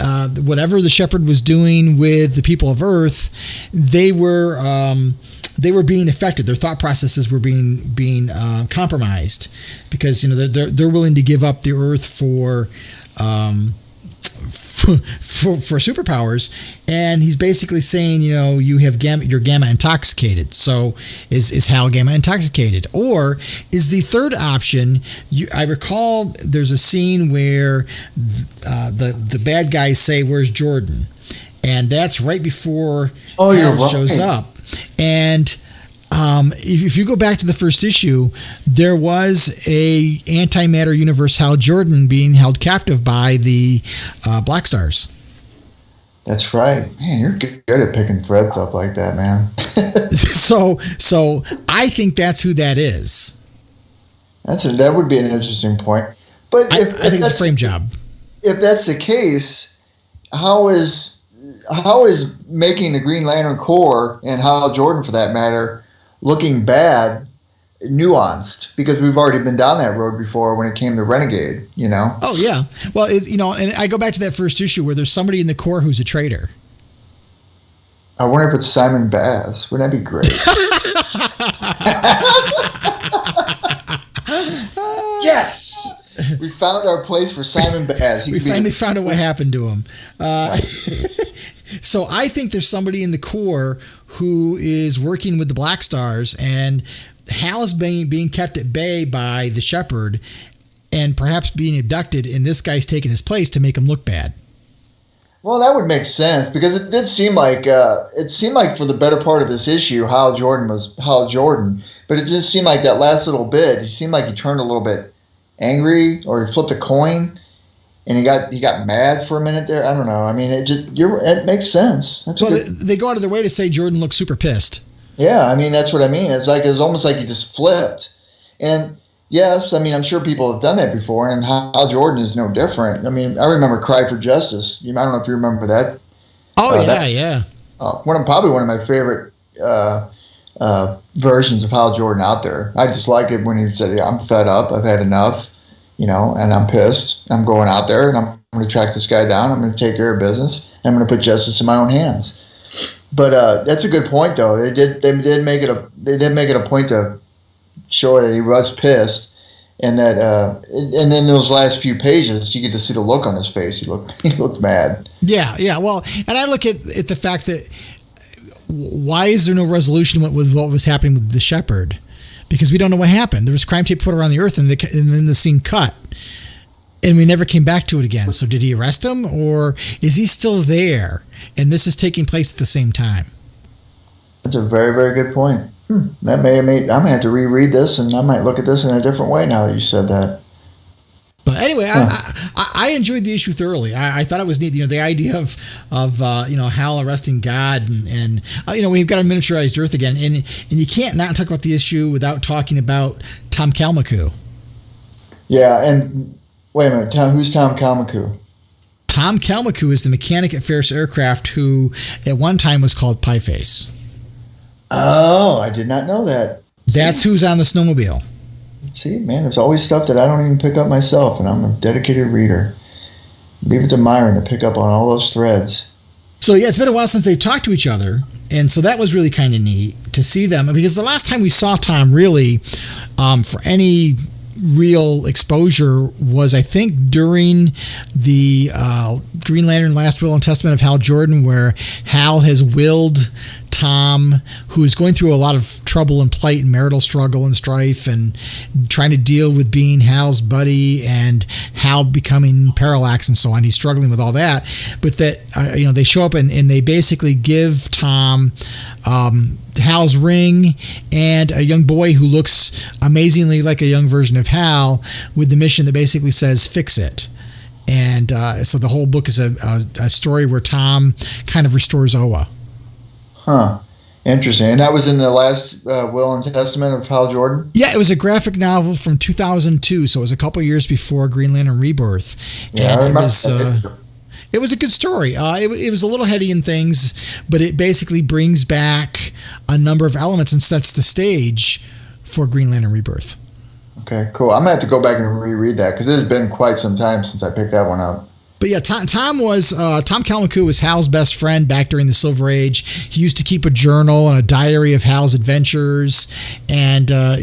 Speaker 2: whatever the Shepherd was doing with the people of Earth, they were being affected. Their thought processes were being compromised because they're willing to give up the Earth for superpowers, and he's basically saying, you have you're gamma intoxicated. So is Hal gamma intoxicated, or is the third option? I recall there's a scene where the bad guys say, "Where's Jordan?" And that's right before Hal shows up. And if you go back to the first issue, there was a antimatter universe Hal Jordan being held captive by the Black Stars.
Speaker 3: That's right. Man, you're good at picking threads up like that, man.
Speaker 2: So I think that's who that is.
Speaker 3: That would be an interesting point. But
Speaker 2: I think it's a frame job.
Speaker 3: If that's the case, how is making the Green Lantern Corps, and Hal Jordan for that matter, looking bad, nuanced? Because we've already been down that road before when it came to Renegade, Oh
Speaker 2: yeah. Well, and I go back to that first issue where there's somebody in the Corps who's a traitor.
Speaker 3: I wonder if it's Simon Baz. Wouldn't that be great? Yes, we found our place for Simon Baz.
Speaker 2: We finally found out what happened to him. So I think there's somebody in the Corps who is working with the Black Stars, and Hal is being kept at bay by the Shepherd and perhaps being abducted, and this guy's taking his place to make him look bad.
Speaker 3: Well, that would make sense, because it did seem like for the better part of this issue, Hal Jordan was Hal Jordan, but it just seemed like that last little bit, he seemed like he turned a little bit angry, or he flipped a coin. And he got mad for a minute there. I don't know. I mean, it makes sense.
Speaker 2: They go out of their way to say Jordan looks super pissed.
Speaker 3: Yeah, I mean, that's what I mean. It's almost like he just flipped. And yes, I mean, I'm sure people have done that before, and Hal Jordan is no different. I mean, I remember Cry for Justice. I don't know if you remember that.
Speaker 2: Oh yeah.
Speaker 3: Probably one of my favorite versions of Hal Jordan out there. I just like it when he said, "Yeah, I'm fed up. I've had enough." And I'm pissed. I'm going out there, and I'm going to track this guy down. I'm going to take care of business. And I'm going to put justice in my own hands. But that's a good point, though. They did make it a point to show that he was pissed, and that and then those last few pages, you get to see the look on his face. He looked mad.
Speaker 2: Yeah. Well, and I look at the fact that why is there no resolution with what was happening with the Shepherd? Because we don't know what happened. There was crime tape put around the Earth, and then the scene cut, and we never came back to it again. So did he arrest him, or is he still there? And this is taking place at the same time.
Speaker 3: That's a very, very good point. That may I'm gonna have to reread this, and I might look at this in a different way now that you said that.
Speaker 2: But anyway, I enjoyed the issue thoroughly. I thought it was neat. The idea of Hal arresting God, and we've got a miniaturized Earth again, and you can't not talk about the issue without talking about Tom Kalmaku. Yeah,
Speaker 3: and wait a minute, who's Tom Kalmaku?
Speaker 2: Tom Kalmaku is the mechanic at Ferris Aircraft who at one time was called Pieface.
Speaker 3: Oh, I did not know that.
Speaker 2: That's who's on the snowmobile.
Speaker 3: See, man, there's always stuff that I don't even pick up myself, and I'm a dedicated reader. Leave it to Myron to pick up on all those threads.
Speaker 2: So, yeah, it's been a while since they've talked to each other, and so that was really kind of neat to see them, because the last time we saw Tom really for any real exposure was, I think, during the Green Lantern Last Will and Testament of Hal Jordan, where Hal has willed Tom, who is going through a lot of trouble and plight and marital struggle and strife and trying to deal with being Hal's buddy and Hal becoming Parallax and so on. He's struggling with all that. But that, they show up and they basically give Tom Hal's ring and a young boy who looks amazingly like a young version of Hal, with the mission that basically says, fix it. And so the whole book is a story where Tom kind of restores Oa.
Speaker 3: Huh. Interesting. And that was in the last Will and Testament of Hal Jordan?
Speaker 2: Yeah, it was a graphic novel from 2002, so it was a couple of years before Green Lantern Rebirth.
Speaker 3: Yeah,
Speaker 2: and
Speaker 3: I remember
Speaker 2: it was a good story. It was a little heady in things, but it basically brings back a number of elements and sets the stage for Green Lantern Rebirth.
Speaker 3: Okay, cool. I'm going to have to go back and reread that because it has been quite some time since I picked that one up.
Speaker 2: But yeah, Tom Kalmaku was Hal's best friend back during the Silver Age. He used to keep a journal and a diary of Hal's adventures. And, I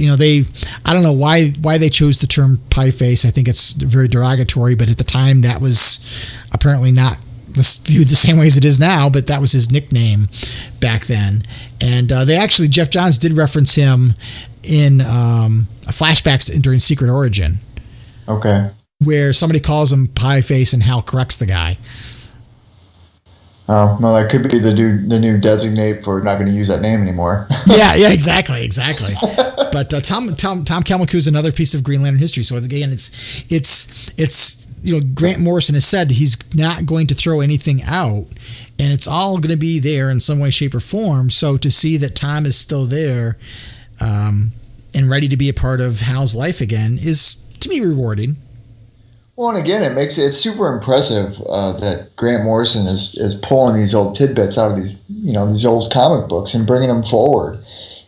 Speaker 2: don't know why they chose the term pie face. I think it's very derogatory, but at the time that was apparently not viewed the same way as it is now, but that was his nickname back then. And Jeff Johns did reference him in flashbacks during Secret Origin.
Speaker 3: Okay.
Speaker 2: Where somebody calls him pie face and Hal corrects the guy.
Speaker 3: Oh, well, that could be the new designate for not going to use that name anymore.
Speaker 2: yeah, exactly. But Tom Kalmaku is another piece of Green Lantern history. So again, it's Grant Morrison has said he's not going to throw anything out, and it's all going to be there in some way, shape, or form. So to see that Tom is still there, and ready to be a part of Hal's life again is, to me, rewarding.
Speaker 3: Well, and again, it's super impressive that Grant Morrison is pulling these old tidbits out of these old comic books and bringing them forward.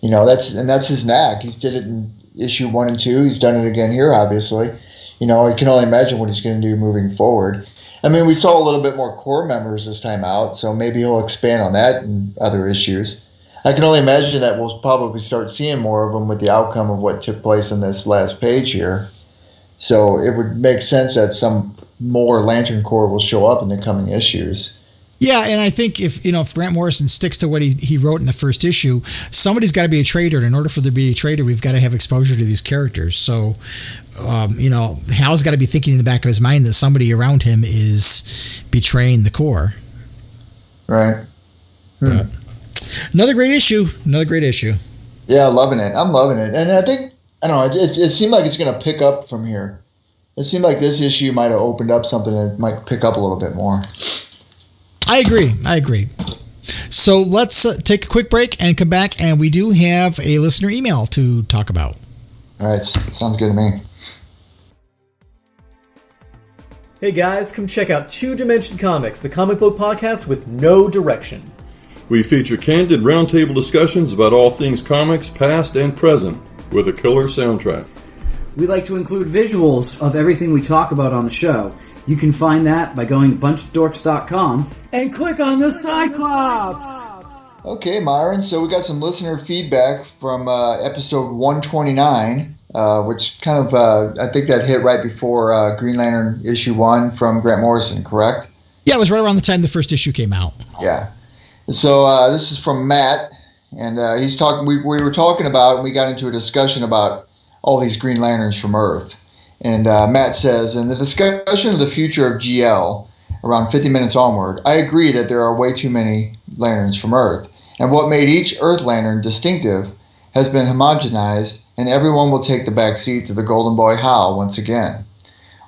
Speaker 3: That's his knack. He did it in issue 1 and 2. He's done it again here, obviously. I can only imagine what he's going to do moving forward. I mean, we saw a little bit more core members this time out, so maybe he'll expand on that in other issues. I can only imagine that we'll probably start seeing more of them with the outcome of what took place in this last page here. So it would make sense that some more Lantern Corps will show up in the coming issues.
Speaker 2: Yeah, and I think if Grant Morrison sticks to what he wrote in the first issue, somebody's got to be a traitor. And in order for there to be a traitor, we've got to have exposure to these characters. So, Hal's got to be thinking in the back of his mind that somebody around him is betraying the Corps.
Speaker 3: Right.
Speaker 2: Another great issue.
Speaker 3: Yeah, loving it. I'm loving it. And I think, I don't know, it seemed like it's going to pick up from here. It seemed like this issue might have opened up something that might pick up a little bit more.
Speaker 2: I agree. So let's take a quick break and come back, and we do have a listener email to talk about.
Speaker 3: All right, sounds good to me.
Speaker 5: Hey guys, come check out Two Dimension Comics, the comic book podcast with no direction.
Speaker 6: We feature candid roundtable discussions about all things comics, past and present, with a killer soundtrack.
Speaker 7: We like to include visuals of everything we talk about on the show. You can find that by going to bunchofdorks.com and click on the Cyclops.
Speaker 3: Okay, Myron, so we got some listener feedback from episode 129, which kind of, I think that hit right before Green Lantern issue 1 from Grant Morrison, correct?
Speaker 2: Yeah, it was right around the time the first issue came out.
Speaker 3: Yeah. So this is from Matt, and he's talking. We were talking about, and we got into a discussion about all these Green Lanterns from Earth. And Matt says, in the discussion of the future of GL, around 50 minutes onward, I agree that there are way too many lanterns from Earth, and what made each Earth lantern distinctive has been homogenized, and everyone will take the back seat to the Golden Boy Hal once again.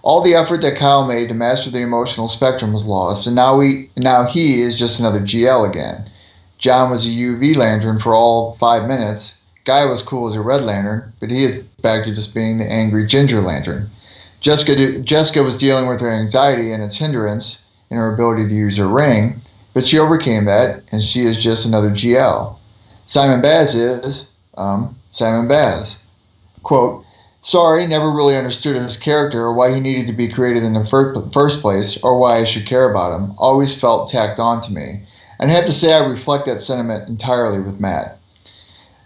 Speaker 3: All the effort that Kyle made to master the emotional spectrum was lost, and now he is just another GL again. John was a UV lantern for all 5 minutes. Guy was cool as a Red Lantern, but he is back to just being the angry Ginger Lantern. Jessica was dealing with her anxiety and its hindrance in her ability to use her ring, but she overcame that, and she is just another GL. Simon Baz is Simon Baz. Quote, sorry, never really understood his character or why he needed to be created in the first place or why I should care about him. Always felt tacked on to me. And I have to say I reflect that sentiment entirely with Matt.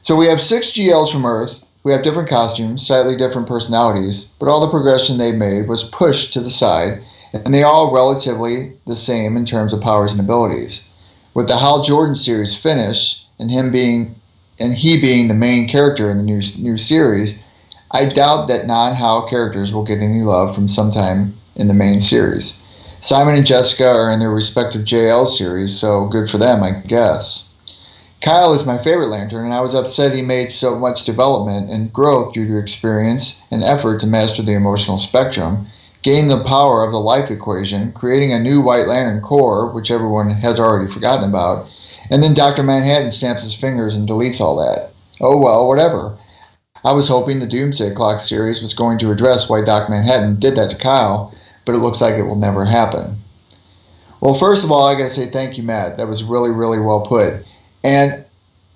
Speaker 3: So we have 6 GLs from Earth. We have different costumes, slightly different personalities, but all the progression they made was pushed to the side, and they all relatively the same in terms of powers and abilities. With the Hal Jordan series finished, and he being the main character in the new series, I doubt that non-Hal characters will get any love from sometime in the main series. Simon and Jessica are in their respective JL series, so good for them, I guess. Kyle is my favorite Lantern, and I was upset he made so much development and growth due to experience and effort to master the emotional spectrum, gain the power of the life equation, creating a new White Lantern Corps, which everyone has already forgotten about, and then Dr. Manhattan snaps his fingers and deletes all that. Oh well, whatever. I was hoping the Doomsday Clock series was going to address why Doc Manhattan did that to Kyle, but it looks like it will never happen. Well, first of all, I got to say thank you, Matt. That was really, really well put. And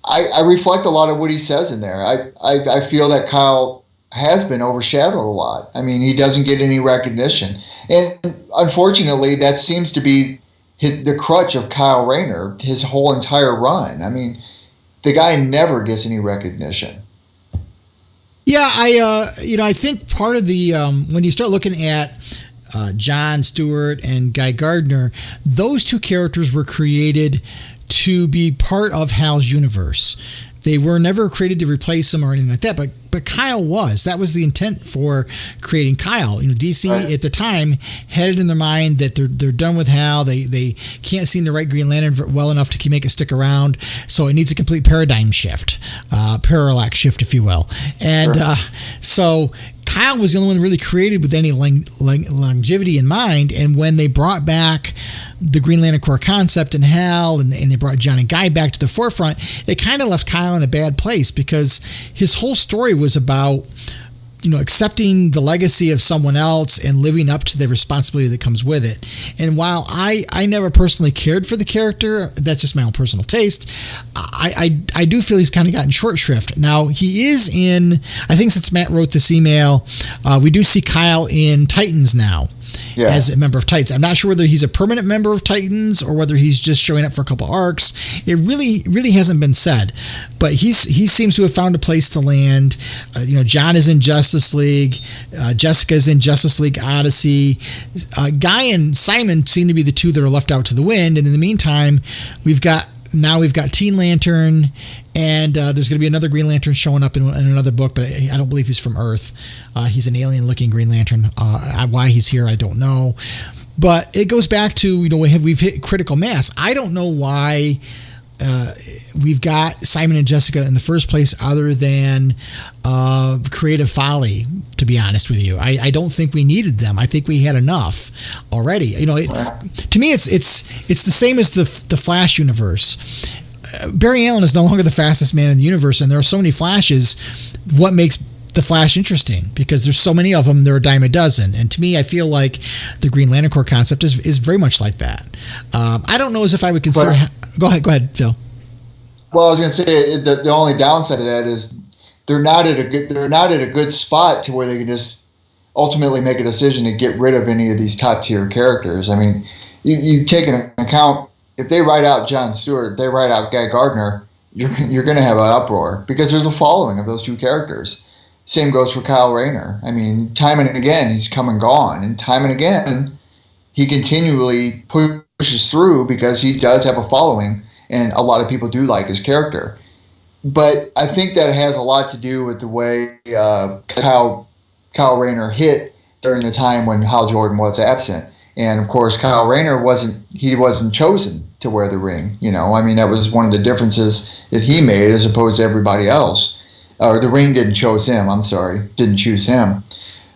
Speaker 3: I reflect a lot of what he says in there. I feel that Kyle has been overshadowed a lot. I mean, he doesn't get any recognition. And unfortunately, that seems to be the crutch of Kyle Rayner his whole entire run. I mean, the guy never gets any recognition.
Speaker 2: Yeah, I think part of the when you start looking at Jon Stewart and Guy Gardner, those two characters were created to be part of Hal's universe. They were never created to replace him or anything like that, but Kyle was. That was the intent for creating Kyle. DC at the time had it in their mind that they're done with Hal. They can't seem to write Green Lantern well enough to make it stick around. So it needs a complete paradigm shift, parallax shift, if you will. And so Kyle was the only one really created with any longevity in mind. And when they brought back the Green Lantern Corps concept and Hal, and they brought John and Guy back to the forefront, it kind of left Kyle in a bad place because his whole story was about, accepting the legacy of someone else and living up to the responsibility that comes with it. And while I never personally cared for the character, that's just my own personal taste, I do feel he's kind of gotten short shrift. Now, he is in, I think since Matt wrote this email, we do see Kyle in Titans now. Yeah. As a member of Titans. I'm not sure whether he's a permanent member of Titans or whether he's just showing up for a couple arcs. It really hasn't been said, but he seems to have found a place to land. John is in Justice League, Jessica's in Justice League Odyssey. Guy and Simon seem to be the two that are left out to the wind, and in the meantime, we've got Teen Lantern, and there's going to be another Green Lantern showing up in another book, but I don't believe he's from Earth. He's an alien-looking Green Lantern. Why he's here, I don't know. But it goes back to, we've hit critical mass. I don't know why we've got Simon and Jessica in the first place other than creative folly, to be honest with you. I don't think we needed them. I think we had enough already. To me, it's the same as the Flash universe. Barry Allen is no longer the fastest man in the universe, and there are so many Flashes. What makes the Flash interesting? Because there's so many of them, they're a dime a dozen. And to me, I feel like the Green Lantern Corps concept is very much like that. I don't know as if I would consider. Go ahead, Phil.
Speaker 3: Well, I was going to say the only downside of that is they're not at a good spot to where they can just ultimately make a decision to get rid of any of these top tier characters. I mean, you take into account if they write out Jon Stewart, if they write out Guy Gardner, you're going to have an uproar because there's a following of those two characters. Same goes for Kyle Rayner. I mean, time and again he's come and gone, and time and again he continually pushes through because he does have a following, and a lot of people do like his character. But I think that has a lot to do with the way Kyle Rayner hit during the time when Hal Jordan was absent. And of course, Kyle Rayner wasn't chosen to wear the ring. I mean, that was one of the differences that he made as opposed to everybody else. Or the ring didn't choose him.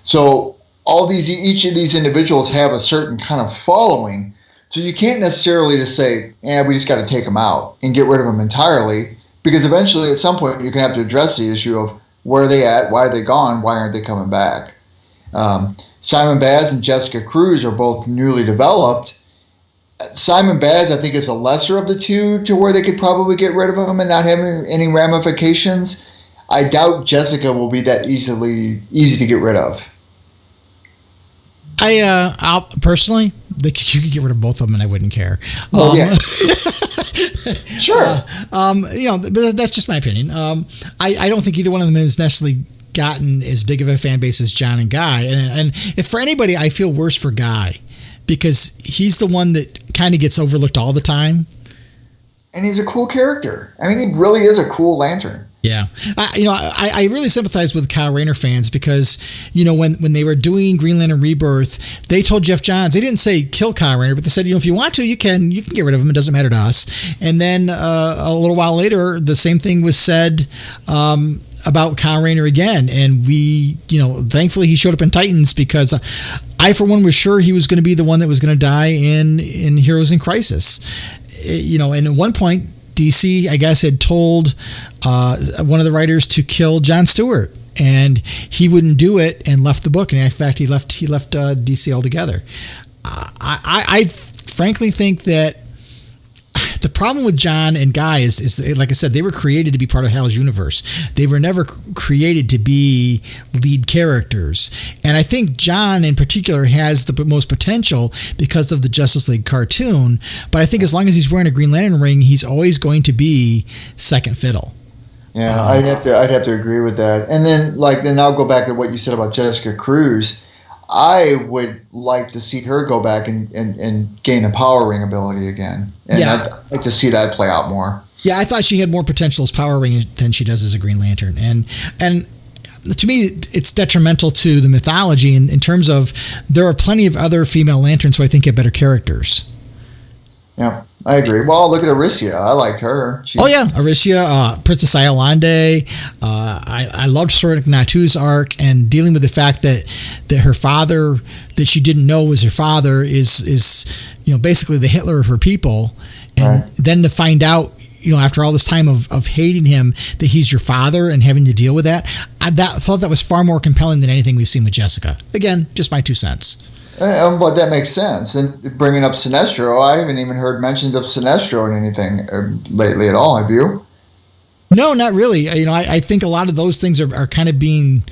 Speaker 3: So each of these individuals have a certain kind of following. So you can't necessarily just say, we just got to take them out and get rid of them entirely, because eventually at some point you're going to have to address the issue of where are they at, why are they gone, why aren't they coming back? Simon Baz and Jessica Cruz are both newly developed. Simon Baz, I think, is the lesser of the two to where they could probably get rid of him and not have any ramifications. I doubt Jessica will be that easy to get rid of.
Speaker 2: I'll personally, you could get rid of both of them and I wouldn't care.
Speaker 3: Well, yeah. Sure.
Speaker 2: But that's just my opinion. I don't think either one of them has necessarily gotten as big of a fan base as John and Guy. And if for anybody, I feel worse for Guy because he's the one that kind of gets overlooked all the time.
Speaker 3: And he's a cool character. I mean, he really is a cool Lantern.
Speaker 2: Yeah. I really sympathize with Kyle Rayner fans because, when they were doing Green Lantern Rebirth, they told Jeff Johns, they didn't say kill Kyle Rayner, but they said, if you want to, you can get rid of him. It doesn't matter to us. And then a little while later, the same thing was said about Kyle Rayner again. And we, thankfully he showed up in Titans because I, for one, was sure he was going to be the one that was going to die in Heroes in Crisis. And at one point, DC, I guess, had told one of the writers to kill Jon Stewart, and he wouldn't do it and left the book. And in fact, he left DC altogether. I frankly think that the problem with John and Guy is like I said, they were created to be part of Hal's universe. They were never created to be lead characters. And I think John in particular has the most potential because of the Justice League cartoon. But I think as long as he's wearing a Green Lantern ring, he's always going to be second fiddle.
Speaker 3: Yeah, I'd have to agree with that. And then I'll go back to what you said about Jessica Cruz. I would like to see her go back and gain the power ring ability again. And I'd like to see that play out more. Yeah,
Speaker 2: I thought she had more potential as Power Ring than she does as a Green Lantern. And to me, it's detrimental to the mythology in terms of there are plenty of other female lanterns who I think have better characters.
Speaker 3: Yeah, I agree. Well, look at Aricia. I liked her.
Speaker 2: Aricia, Princess Iolande. I loved Sonic Natu's arc, and dealing with the fact that her father, that she didn't know was her father, is basically the Hitler of her people. And then to find out, after all this time of hating him, that he's your father and having to deal with that, I thought that was far more compelling than anything we've seen with Jessica. Again, just my 2 cents.
Speaker 3: But that makes sense. And bringing up Sinestro, I haven't even heard mentions of Sinestro in anything lately at all. Have you?
Speaker 2: No, not really. I think a lot of those things are kind of being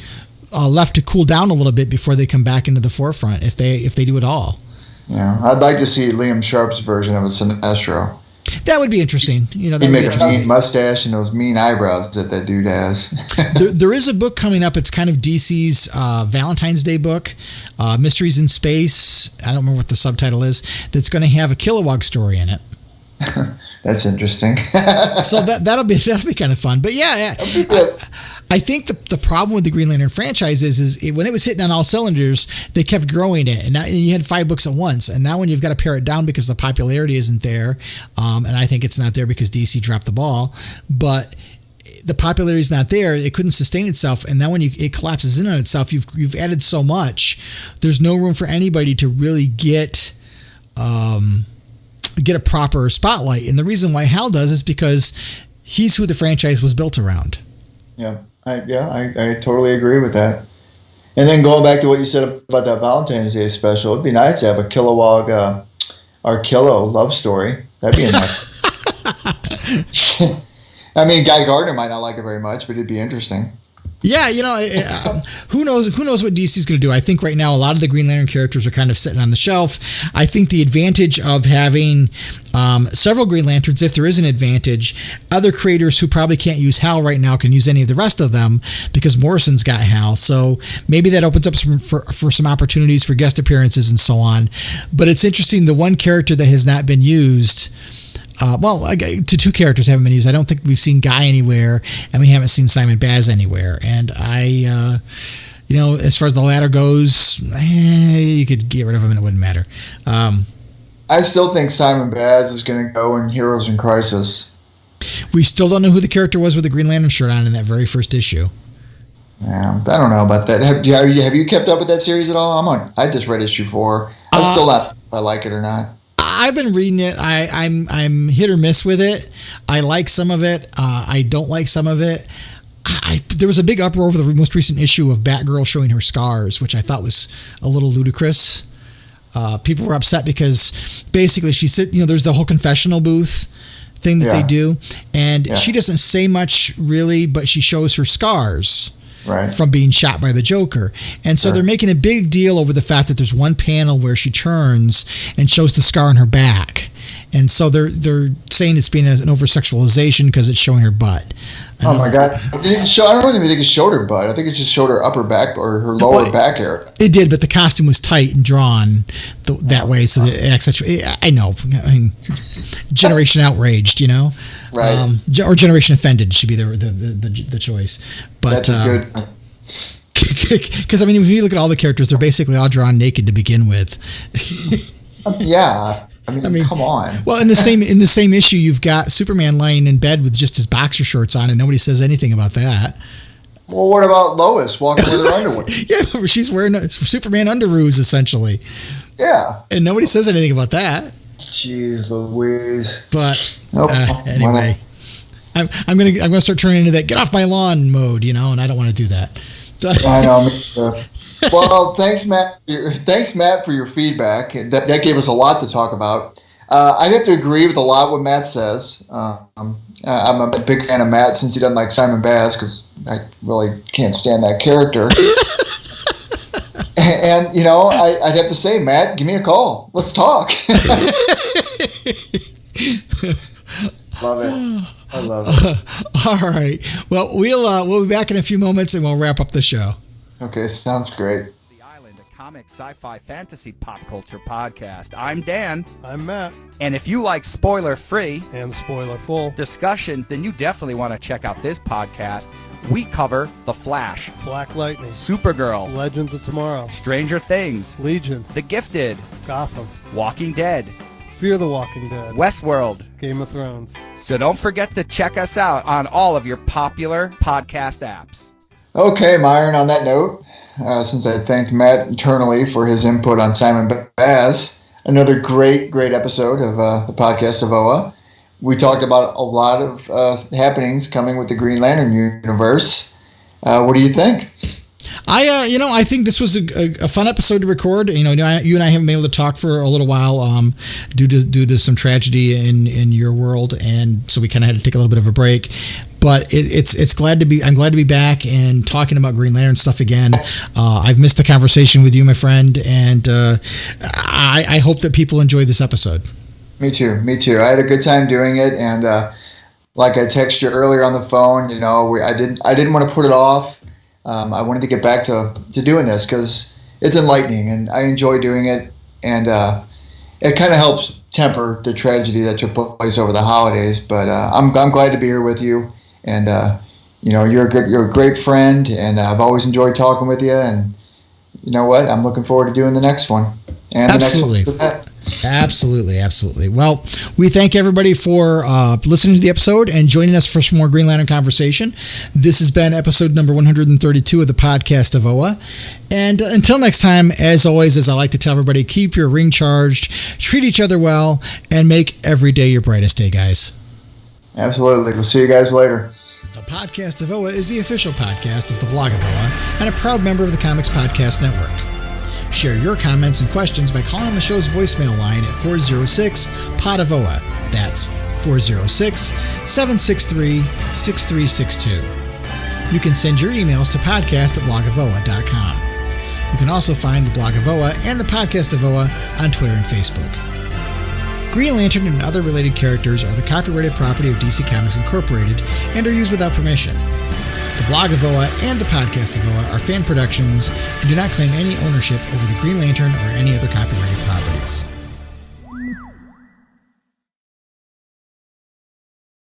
Speaker 2: left to cool down a little bit before they come back into the forefront, if they do at all.
Speaker 3: Yeah, I'd like to see Liam Sharp's version of a Sinestro.
Speaker 2: That would be interesting.
Speaker 3: He'd make a mean mustache and those mean eyebrows that dude has.
Speaker 2: there is a book coming up. It's kind of DC's Valentine's Day book, Mysteries in Space. I don't remember what the subtitle is. That's going to have a Kilowog story in it.
Speaker 3: That's interesting.
Speaker 2: So that'll be kind of fun. But yeah, I think the problem with the Green Lantern franchise is when it was hitting on all cylinders, they kept growing it, and now you had 5 books at once. And now when you've got to pare it down because the popularity isn't there, and I think it's not there because DC dropped the ball, but the popularity is not there. It couldn't sustain itself, and now when it collapses in on itself, you've added so much. There's no room for anybody to really get a proper spotlight. And the reason why Hal does is because he's who the franchise was built around.
Speaker 3: Yeah. I totally agree with that. And then going back to what you said about that Valentine's Day special, it'd be nice to have a Kilowog Arquillo love story. That'd be a nice. I mean, Guy Gardner might not like it very much, but it'd be interesting.
Speaker 2: Yeah, who knows what DC's going to do. I think right now a lot of the Green Lantern characters are kind of sitting on the shelf. I think the advantage of having several Green Lanterns, if there is an advantage, other creators who probably can't use Hal right now can use any of the rest of them because Morrison's got Hal. So maybe that opens up for some opportunities for guest appearances and so on. But it's interesting, the one character that has not been used, to 2 characters haven't been used. I don't think we've seen Guy anywhere, and we haven't seen Simon Baz anywhere. And I, as far as the latter goes, you could get rid of him and it wouldn't matter.
Speaker 3: I still think Simon Baz is going to go in Heroes in Crisis.
Speaker 2: We still don't know who the character was with the Green Lantern shirt on in that very first issue.
Speaker 3: Yeah, I don't know about that. Have you kept up with that series at all? I just read issue 4. I'm still not if I like it or not.
Speaker 2: I've been reading it. I'm hit or miss with it. I like some of it. I don't like some of it. There was a big uproar over the most recent issue of Batgirl showing her scars, which I thought was a little ludicrous. People were upset because basically she said, there's the whole confessional booth thing that they do, and she doesn't say much really, but she shows her scars. Right. From being shot by the Joker. And so they're making a big deal over the fact that there's one panel where she turns and shows the scar on her back. And so they're saying it's being an over-sexualization because it's showing her butt.
Speaker 3: Oh, my God. I don't even think it showed her butt. I think it just showed her upper back or her lower back area.
Speaker 2: It did, but the costume was tight and drawn that way. So that it accentuated. I know. I mean, generation outraged, Right. Or generation offended should be the choice. But,
Speaker 3: that's good.
Speaker 2: Because, if you look at all the characters, they're basically all drawn naked to begin with.
Speaker 3: Yeah. I mean, come on.
Speaker 2: Well, in the same issue, you've got Superman lying in bed with just his boxer shorts on, and nobody says anything about that.
Speaker 3: Well, what about Lois walking with her underwear?
Speaker 2: Yeah, she's wearing Superman underoos, essentially.
Speaker 3: Yeah.
Speaker 2: And nobody says anything about that.
Speaker 3: Jeez Louise.
Speaker 2: But anyway, I'm gonna start turning into that get off my lawn mode, and I don't want to do that.
Speaker 3: I know. Well, thanks, Matt. Thanks, Matt, for your feedback. That gave us a lot to talk about. I have to agree with a lot what Matt says. I'm a big fan of Matt since he doesn't like Simon Baz because I really can't stand that character. And I'd have to say, Matt, give me a call. Let's talk. Love it. I love it.
Speaker 2: All right. Well, we'll be back in a few moments and we'll wrap up the show.
Speaker 3: Okay, sounds great.
Speaker 8: The Island, a comic, sci-fi, fantasy, pop culture podcast. I'm Dan.
Speaker 9: I'm Matt.
Speaker 8: And if you like spoiler-free
Speaker 9: And spoiler-full
Speaker 8: discussions, then you definitely want to check out this podcast. We cover The Flash,
Speaker 9: Black Lightning,
Speaker 8: Supergirl,
Speaker 9: Legends of Tomorrow,
Speaker 8: Stranger Things,
Speaker 9: Legion,
Speaker 8: The Gifted,
Speaker 9: Gotham,
Speaker 8: Walking Dead,
Speaker 9: Fear the Walking Dead,
Speaker 8: Westworld,
Speaker 9: Game of Thrones.
Speaker 8: So don't forget to check us out on all of your popular podcast apps.
Speaker 3: Okay, Myron, on that note, since I thanked Matt eternally for his input on Simon Baz, another great episode of the podcast of OA. We talked about a lot of happenings coming with the Green Lantern universe. What do you think?
Speaker 2: I think this was a fun episode to record. You and I haven't been able to talk for a little while due to some tragedy in your world, and so we kind of had to take a little bit of a break. But I'm glad to be back and talking about Green Lantern stuff again. I've missed the conversation with you, my friend, and I hope that people enjoy this episode.
Speaker 3: Me too. I had a good time doing it, and like I texted you earlier on the phone, I didn't want to put it off. I wanted to get back to doing this because it's enlightening, and I enjoy doing it, and it kind of helps temper the tragedy that took place over the holidays. But I'm glad to be here with you, and you're a great friend, and I've always enjoyed talking with you. And you know what? I'm looking forward to doing the next one, and
Speaker 2: Absolutely.
Speaker 3: the next one.
Speaker 2: Absolutely. Well, we thank everybody for listening to the episode and joining us for some more Green Lantern conversation. This has been episode number 132 of the podcast of OA. And until next time, as always, as I like to tell everybody, keep your ring charged, treat each other well, and make every day your brightest day, guys.
Speaker 3: Absolutely. We'll see you guys later.
Speaker 2: The podcast of OA is the official podcast of the blog of OA and a proud member of the Comics Podcast Network. Share your comments and questions by calling the show's voicemail line at 406-POD-OA. That's 406-763-6362. You can send your emails to podcast@blogofoa.com. You can also find the Blog of OA and the Podcast of OA on Twitter and Facebook. Green Lantern and other related characters are the copyrighted property of DC Comics Incorporated and are used without permission. The Blog of OA and the Podcast of OA are fan productions and do not claim any ownership over the Green Lantern or any other copyrighted properties.